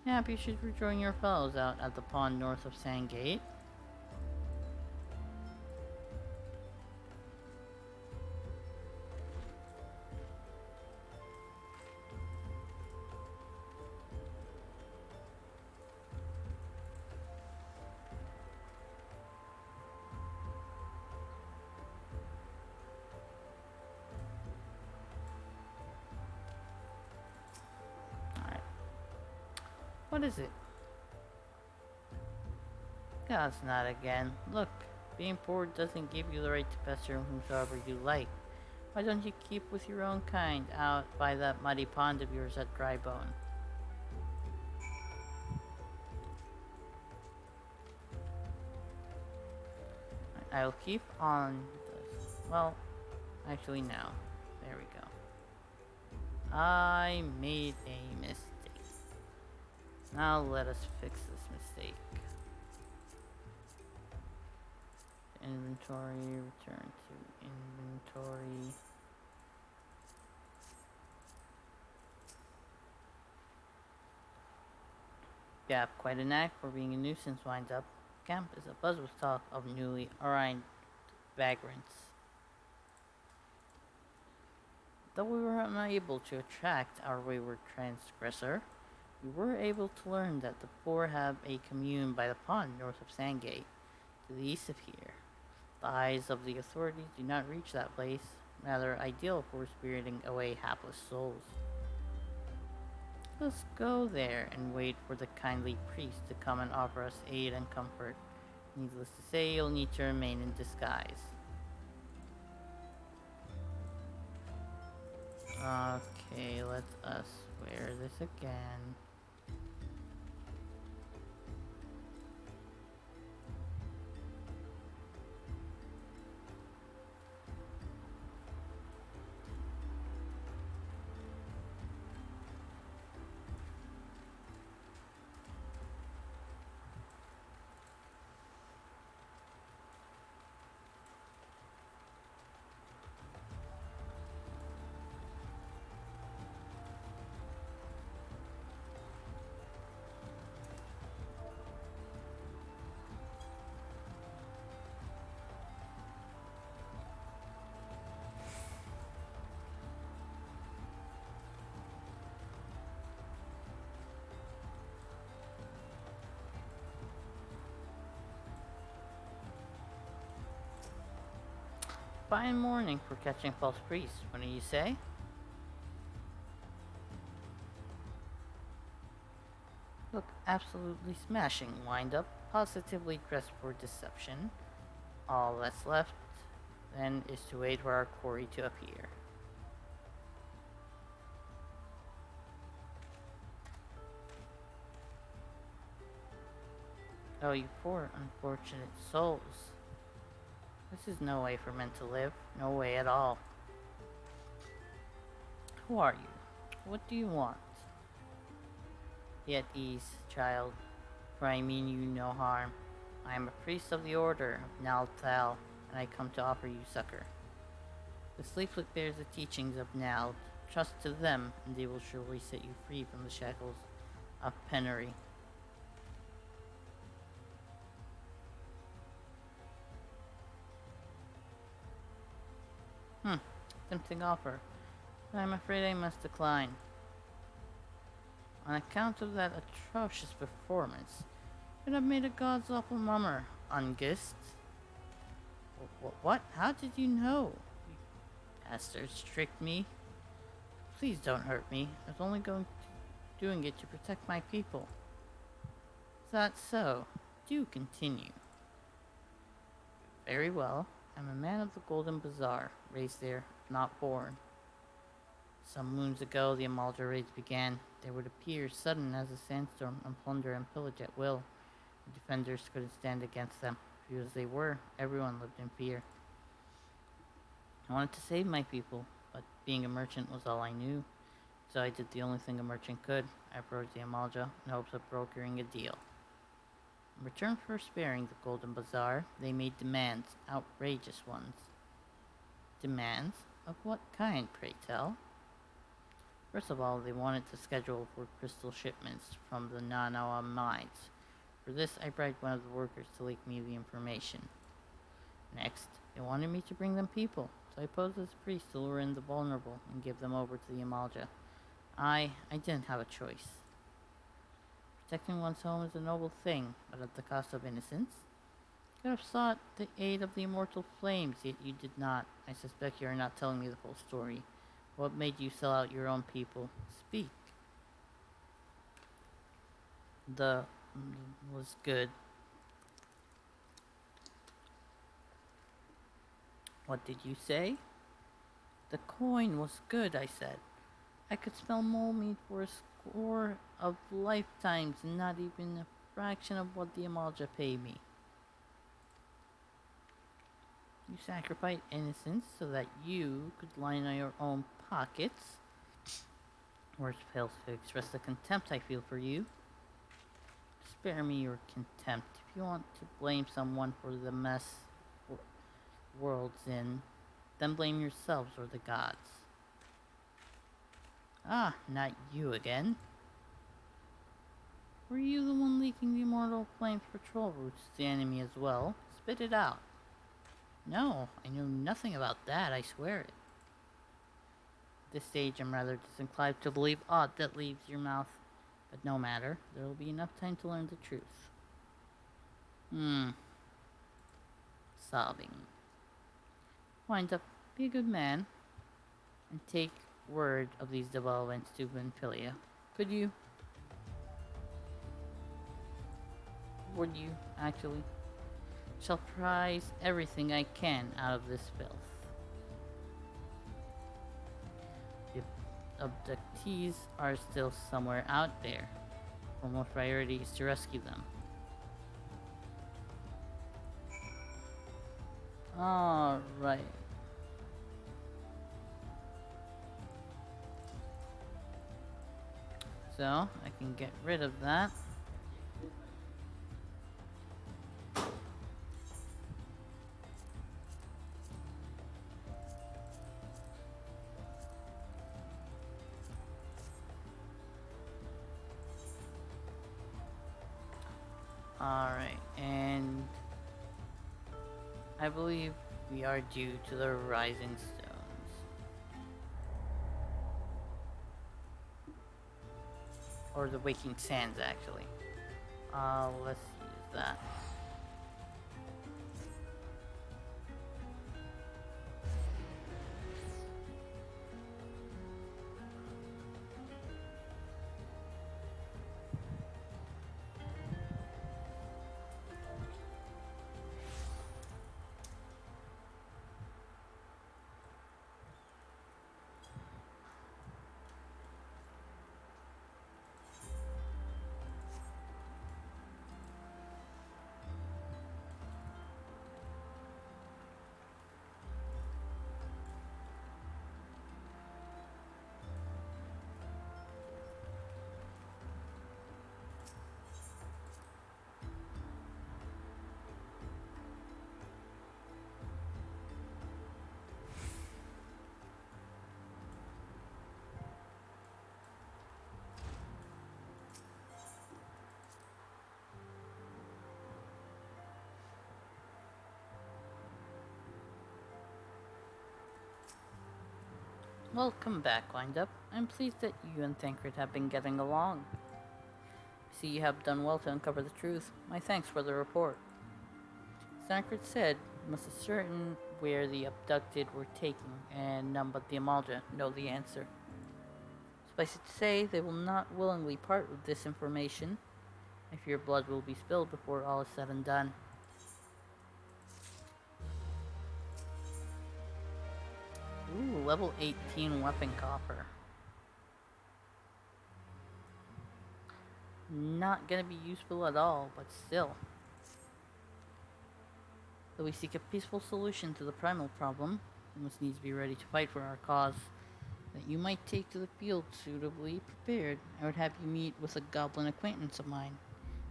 Perhaps you should rejoin your fellows out at the pond north of Sandgate. Alright. What is it? God's not again. Look, being poor doesn't give you the right to pester whomsoever you like. Why don't you keep with your own kind out by that muddy pond of yours at Drybone? I'll keep on this. Well, actually no. There we go. I made a mistake. Now let us fix this mistake. Inventory, return to inventory. You have quite a knack for being a nuisance, Winds Up. Camp is abuzz with talk of newly arrived vagrants. Though we were unable to attract our wayward transgressor, You were able to learn that the poor have a commune by the pond north of Sandgate, to the east of here. The eyes of the authorities do not reach that place, rather ideal for spiriting away hapless souls. Let's go there and wait for the kindly priest to come and offer us aid and comfort. Needless to say, you'll need to remain in disguise. Okay, let us wear this again. Fine morning for catching false priests, what do you say? Look absolutely smashing, wind up, positively dressed for deception. All that's left then is to wait for our quarry to appear. Oh, you poor unfortunate souls. This is no way for men to live. No way at all. Who are you? What do you want? Be at ease, child, for I mean you no harm. I am a priest of the order of Naltal, and I come to offer you succor. The sleeplet bears the teachings of Nald. Trust to them, and they will surely set you free from the shackles of penury. Tempting offer, but I'm afraid I must decline. On account of that atrocious performance, you'd have made a god's awful mummer, Ungist. What? How did you know? You bastards tricked me. Please don't hurt me. I was only doing it to protect my people. Is that so? Do continue. Very well. I'm a man of the Golden Bazaar, raised there, not born. Some moons ago, the Amalja raids began. They would appear sudden as a sandstorm and plunder and pillage at will. The defenders couldn't stand against them. Few as they were, everyone lived in fear. I wanted to save my people, but being a merchant was all I knew. So I did the only thing a merchant could. I approached the Amalja in hopes of brokering a deal. In return for sparing the Golden Bazaar, they made demands, outrageous ones. Demands? Of what kind, pray tell? First of all, they wanted to schedule for crystal shipments from the Nanawa mines. For this, I bribed one of the workers to leak me the information. Next, they wanted me to bring them people, so I posed as a priest to lure in the vulnerable and give them over to the Amalja. I didn't have a choice. Protecting one's home is a noble thing, but at the cost of innocence. You could have sought the aid of the immortal flames, yet you did not. I suspect you are not telling me the full story. What made you sell out your own people? Speak. The was good. What did you say? The coin was good, I said. I could smell mole meat for a score of lifetimes and not even a fraction of what the Amalja paid me. You sacrificed innocence so that you could line on your own pockets. Words fails to express the contempt I feel for you. Spare me your contempt. If you want to blame someone for the mess world's in, then blame yourselves or the gods. Ah, not you again. Were you the one leaking the immortal flames patrol routes to the enemy as well? Spit it out. No, I knew nothing about that, I swear it. At this stage, I'm rather disinclined to believe aught that leaves your mouth. But no matter, there will be enough time to learn the truth. Hmm. Sobbing. Wind up, be a good man, and take word of these developments to Vimpilia. Could you? Would you, actually? Shall prize everything I can out of this filth. The abductees are still somewhere out there. Our priority is to rescue them. Alright. So, I can get rid of that. Alright, and I believe we are due to the Rising Stones. Or the Waking Sands, actually. Let's use that. Welcome back, Windup. I'm pleased that you and Tancred have been getting along. I see you have done well to uncover the truth. My thanks for the report. Tancred said you must ascertain where the abducted were taken, and none but the Amalja know the answer. Suffice it to say, they will not willingly part with this information. I fear blood will be spilled before all is said and done. Ooh, level 18 weapon copper. Not gonna be useful at all, but still. Though we seek a peaceful solution to the primal problem, we must needs be ready to fight for our cause. That you might take to the field suitably prepared, I would have you meet with a goblin acquaintance of mine.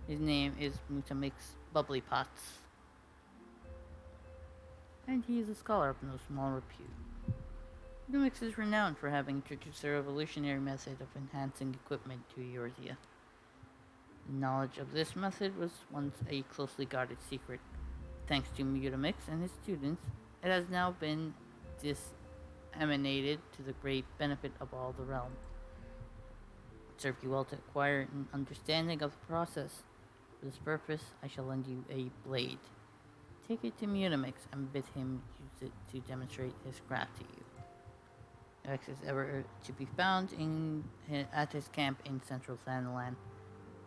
His name is Mutamix Bubblypots, and he is a scholar of no small repute. Mutamix is renowned for having introduced a revolutionary method of enhancing equipment to Eorzea. The knowledge of this method was once a closely guarded secret. Thanks to Mutamix and his students, it has now been disseminated to the great benefit of all the realm. It served you well to acquire an understanding of the process. For this purpose, I shall lend you a blade. Take it to Mutamix and bid him use it to demonstrate his craft to you. If X is ever to be found at his camp in central Sandland,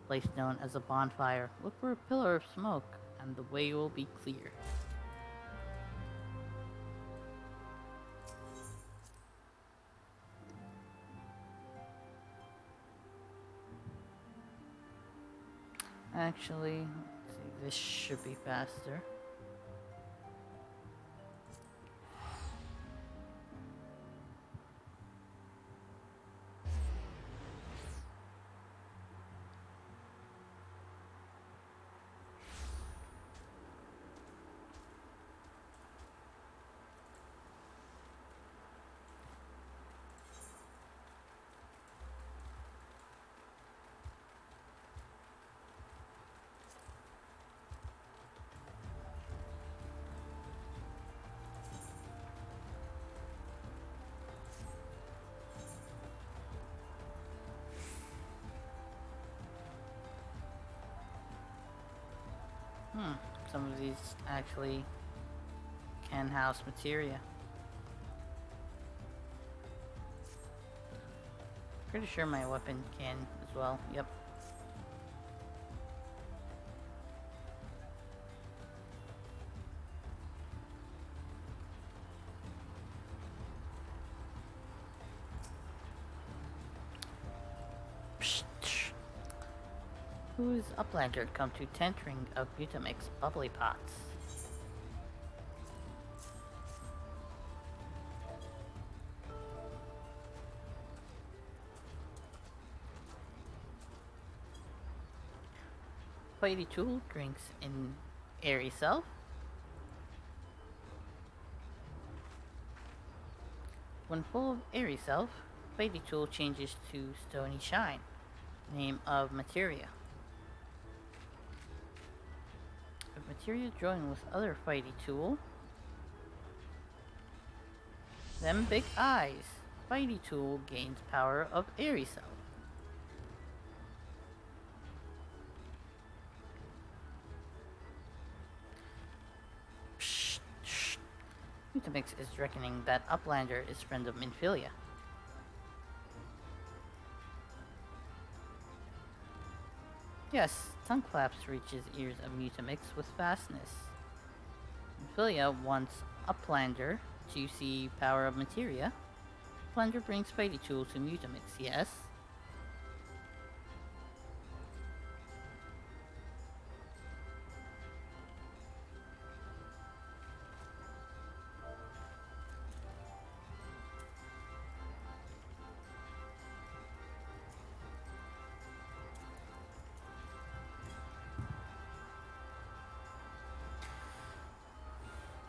place known as a bonfire, look for a pillar of smoke, and the way will be clear. Actually, let's see, this should be faster. Hmm, some of these actually can house materia. Pretty sure my weapon can as well. Yep. Psh. Who's Uplander come to tentering of Butamix bubbly pots? Whitey Tool drinks in airy self. When full of airy self, Whitey Tool changes to stony shine, name of materia. If materia join with other Whitey Tool, them big eyes, Whitey Tool gains power of airy self. Psh, shh. Mutamix is reckoning that Uplander is friend of Minfilia. Yes, tongue claps reaches ears of Mutamix with fastness. Minfilia wants Uplander to see power of materia. Uplander brings Spidey Tool to Mutamix, yes?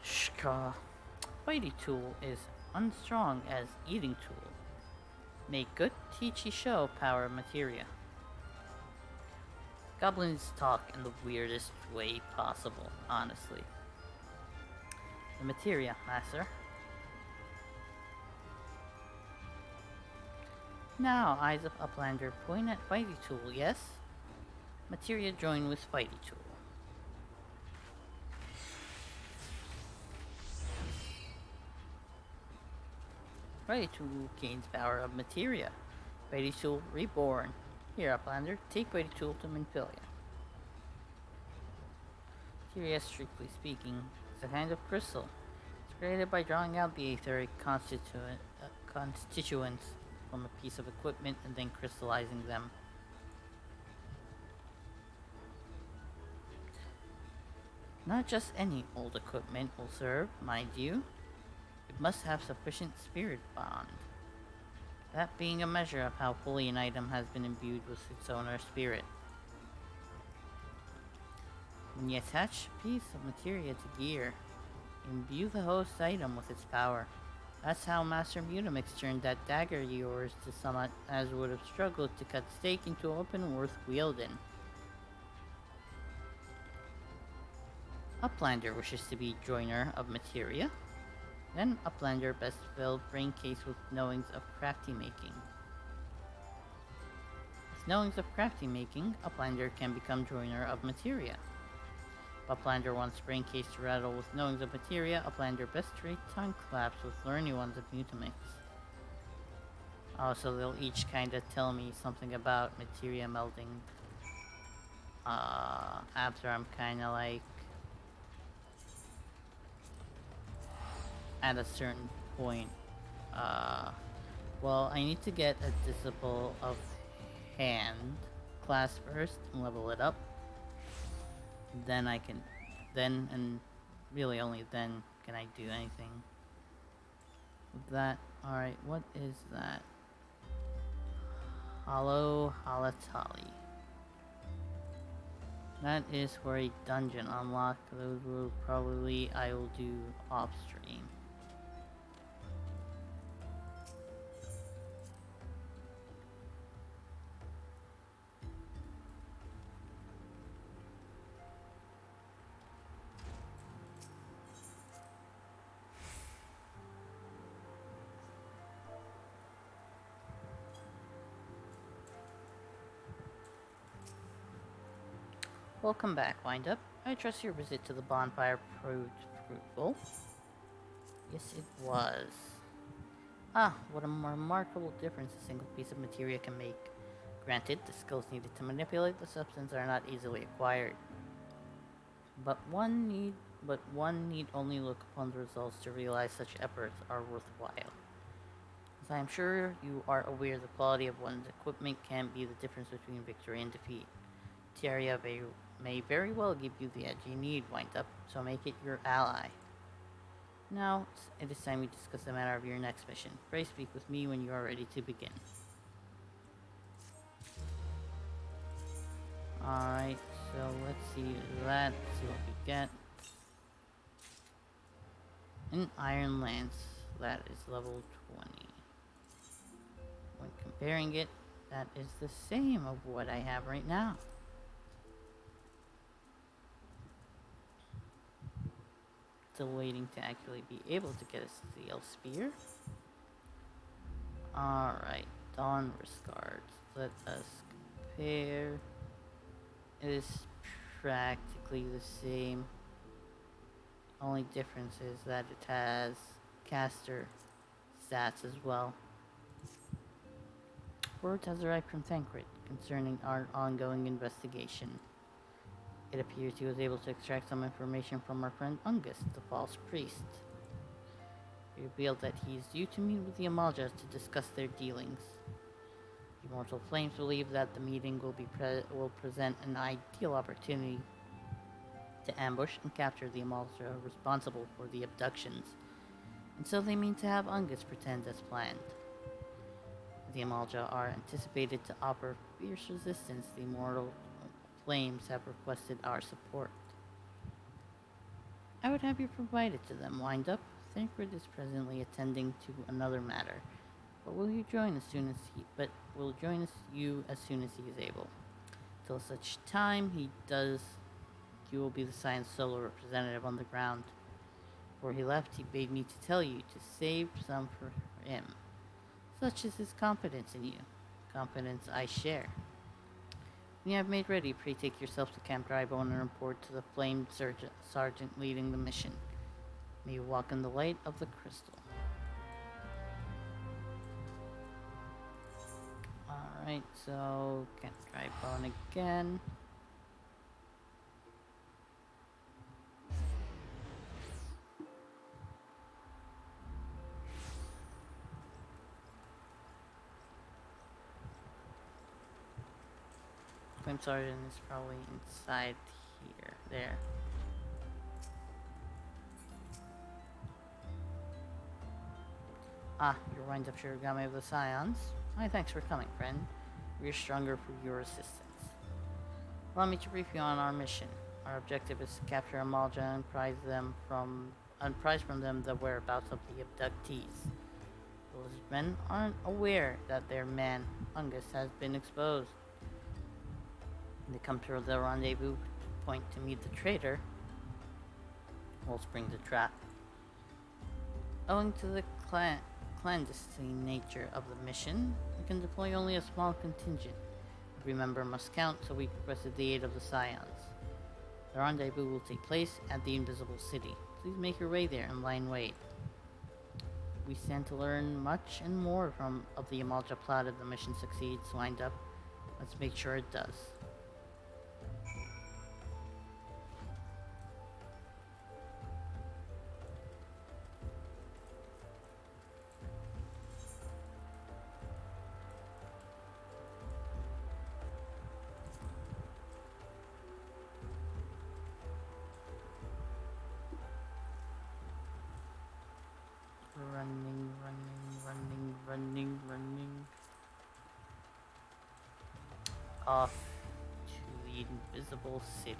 Shka. Spidey Tool is unstrong as eating tool. Make good teachy show power of materia. Goblins talk in the weirdest way possible, honestly. The materia, master. Now, eyes of Uplander point at Spidey Tool, yes? Materia join with Spidey Tool. Spidey Tool gains power of materia. Spidey Tool reborn. Here, Uplander, take Spidey Tool to Minfilia. Materia, strictly speaking, is a kind of crystal. It's created by drawing out the etheric constituents from a piece of equipment and then crystallizing them. Not just any old equipment will serve, mind you. It must have sufficient spirit bond. That being a measure of how fully an item has been imbued with its owner's spirit. When you attach a piece of materia to gear, imbue the host item with its power. That's how Master Mutamix turned that dagger of yours to somewhat as would have struggled to cut steak into a weapon worth wielding. Uplander wishes to be joiner of materia. Then Uplander best filled brain case with knowings of crafty making. With knowings of crafty making, Uplander can become joiner of materia. Uplander wants brain case to rattle with knowings of materia. Uplander best trade tongue claps with learning ones of Mutamix. Oh, so they'll each kind of tell me something about materia melding. After I'm kind of like at a certain point. Well, I need to get a Disciple of Hand class first and level it up. Then I can, then and really only then can I do anything with that. Alright, what is that? Hollow Halatali. That is for a dungeon unlock. Those will probably I will do off stream. Welcome back, Wind Up. I trust your visit to the bonfire proved fruitful. Yes, it was. Ah, what a remarkable difference a single piece of materia can make. Granted, the skills needed to manipulate the substance are not easily acquired. But one need only look upon the results to realize such efforts are worthwhile. As I am sure you are aware, the quality of one's equipment can be the difference between victory and defeat. Materia may very well give you the edge you need, Wind Up, so make it your ally. Now, it is time we discuss the matter of your next mission. Pray speak with me when you are ready to begin. Alright, so let's see that, see what we get. An Iron Lance, that is level 20. When comparing it, that is the same of what I have right now. Still waiting to actually be able to get a steel spear. Alright, Dawn Riscards. Let us compare. It is practically the same. Only difference is that it has caster stats as well. Word has arrived from Thancred concerning our ongoing investigation. It appears he was able to extract some information from our friend Ungus, the false priest. He revealed that he is due to meet with the Amaljas to discuss their dealings. The Immortal Flames believe that the meeting will present an ideal opportunity to ambush and capture the Amalja responsible for the abductions, and so they mean to have Ungus pretend as planned. The Amalja are anticipated to offer fierce resistance. The Immortal Flames have requested our support. I would have you provide it to them, Wind Up. Thancred is presently attending to another matter, but will join you as soon as he is able. Till such time he does, you will be the Science solo representative on the ground. Before he left, he bade me to tell you to save some for him. Such is his confidence in you. Confidence I share. When you have made ready, pray take yourself to Camp Drybone and report to the Flame Sergeant leading the mission. May you walk in the light of the crystal. Alright, so Camp Drybone again. Flame Sergeant is probably inside here. There. Ah, you're Wind Up Shirogami of the Scions. My thanks for coming, friend. We are stronger for your assistance. Allow me to brief you on our mission. Our objective is to capture Amalja and prize from them the whereabouts of the abductees. Those men aren't aware that their man, Ungus, has been exposed. When they come to the rendezvous point to meet the traitor, we'll spring the trap. Owing to the clandestine nature of the mission, we can deploy only a small contingent. Every member must count, so we requested the aid of the Scions. The rendezvous will take place at the Invisible City. Please make your way there and lie in wait. We stand to learn much and more of the Amalja plot if the mission succeeds, Wind Up. Let's make sure it does. Running. Off to the Invisible City.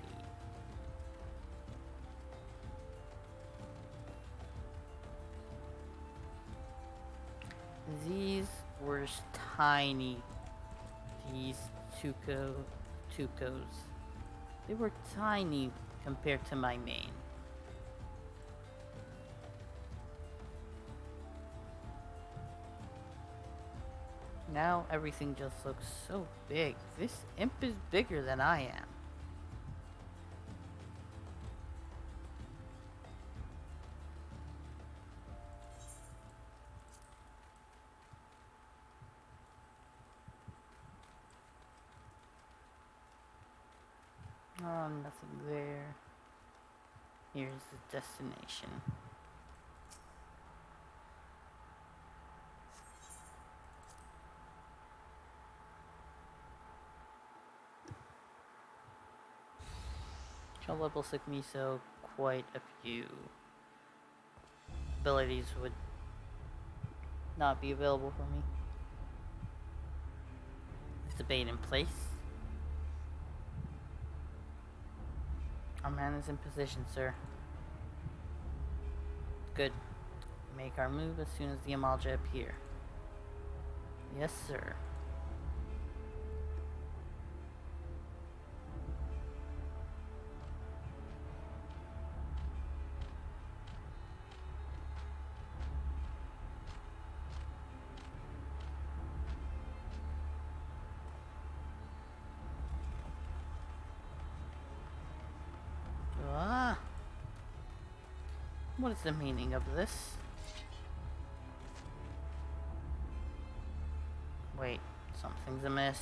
These were tiny. These Tukos. They were tiny compared to my main. Now everything just looks so big. This imp is bigger than I am. Oh, nothing there. Here's the destination. Chill level sick me, so quite a few abilities would not be available for me. Debate in place. Our man is in position, sir. Good. Make our move as soon as the Amalja appear. Yes, sir. Ah! What is the meaning of this? Wait, something's amiss.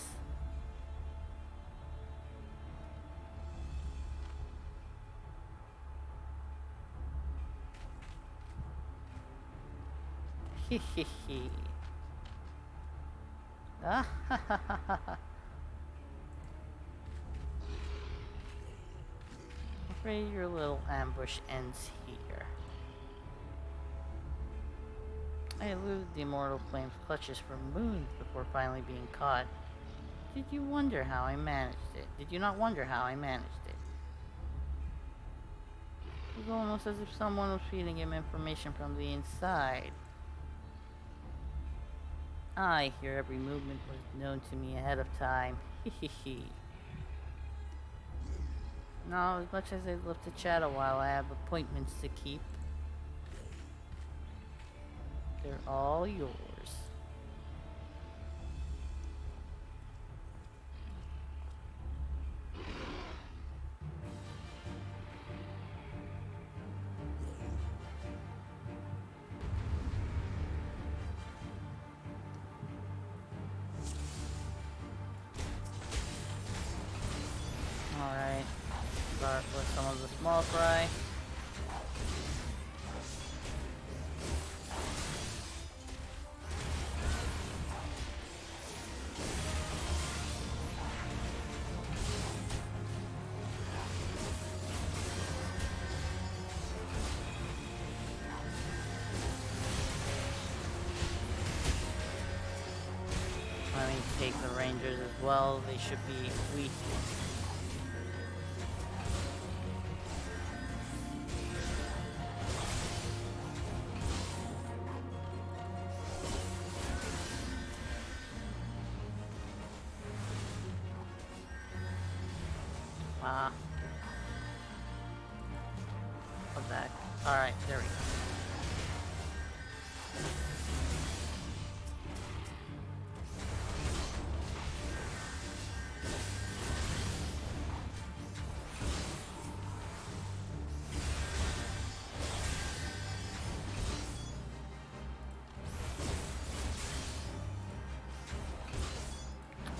Hehehe. Ah ha ha ha ha ha. Afraid your little ambush ends here. I eluded the Immortal Flame's clutches for moons before finally being caught. Did you wonder how I managed it? Did you not wonder how I managed it? It was almost as if someone was feeding him information from the inside. I hear every movement was known to me ahead of time. Hehehe. Now, as much as I'd love to chat a while, I have appointments to keep. They're all yours. Alright. Start with some of the small fry. Let me take the rangers as well. They should be weak. Come back. Alright, there we go.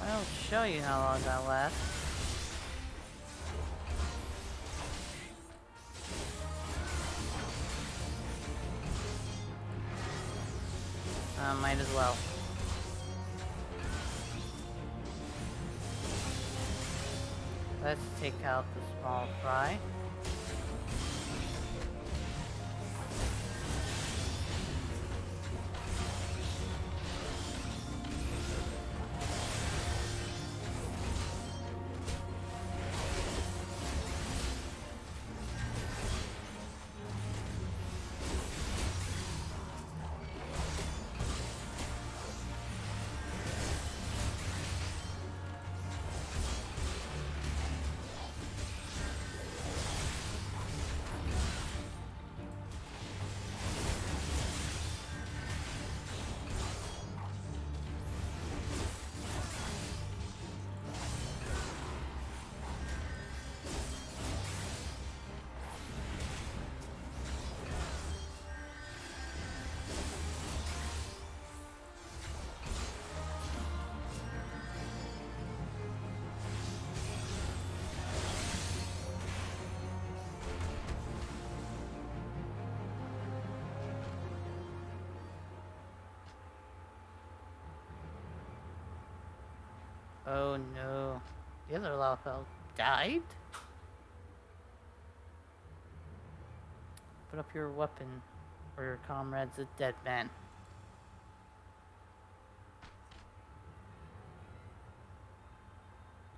I'll show you how long that lasts. Might as well. Let's take out the small fry. Oh no. The other Lalfell died? Put up your weapon, or your comrade's a dead man.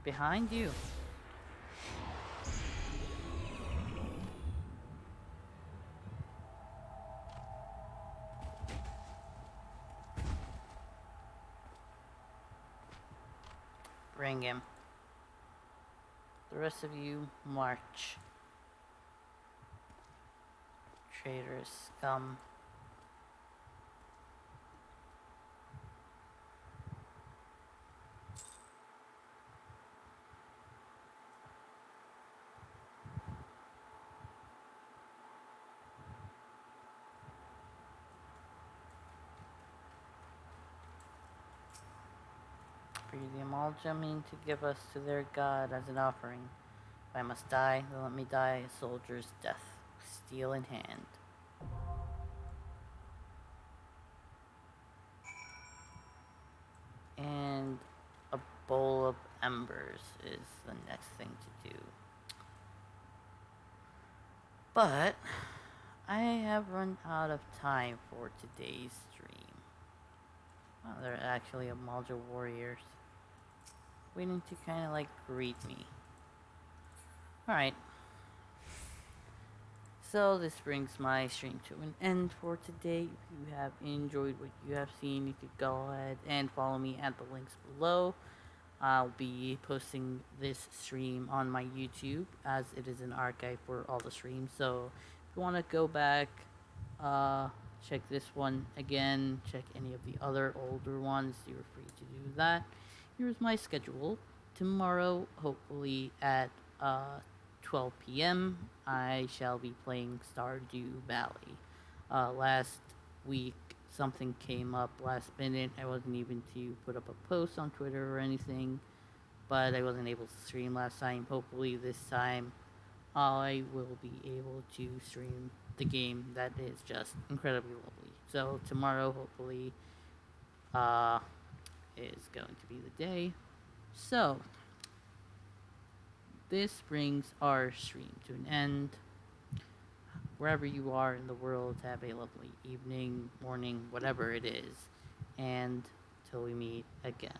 Behind you. Bring him. The rest of you, march. Traitorous scum. For the Amalja mean to give us to their god as an offering. If I must die, then let me die a soldier's death, steel in hand. And a bowl of embers is the next thing to do. But I have run out of time for today's stream. Wow, they're actually Amalja warriors waiting to kind of like greet me. Alright. So this brings my stream to an end for today. If you have enjoyed what you have seen, you could go ahead and follow me at the links below. I'll be posting this stream on my YouTube as it is an archive for all the streams. So if you want to go back, check this one again, check any of the other older ones, you're free to do that. Here's my schedule. Tomorrow, hopefully at 12 p.m., I shall be playing Stardew Valley. Last week, something came up last minute. I wasn't even to put up a post on Twitter or anything, but I wasn't able to stream last time. Hopefully this time I will be able to stream the game that is just incredibly lovely. So tomorrow hopefully is going to be the day. So this brings our stream to an end. Wherever you are in the world, have a lovely evening, morning, whatever it is. And till we meet again.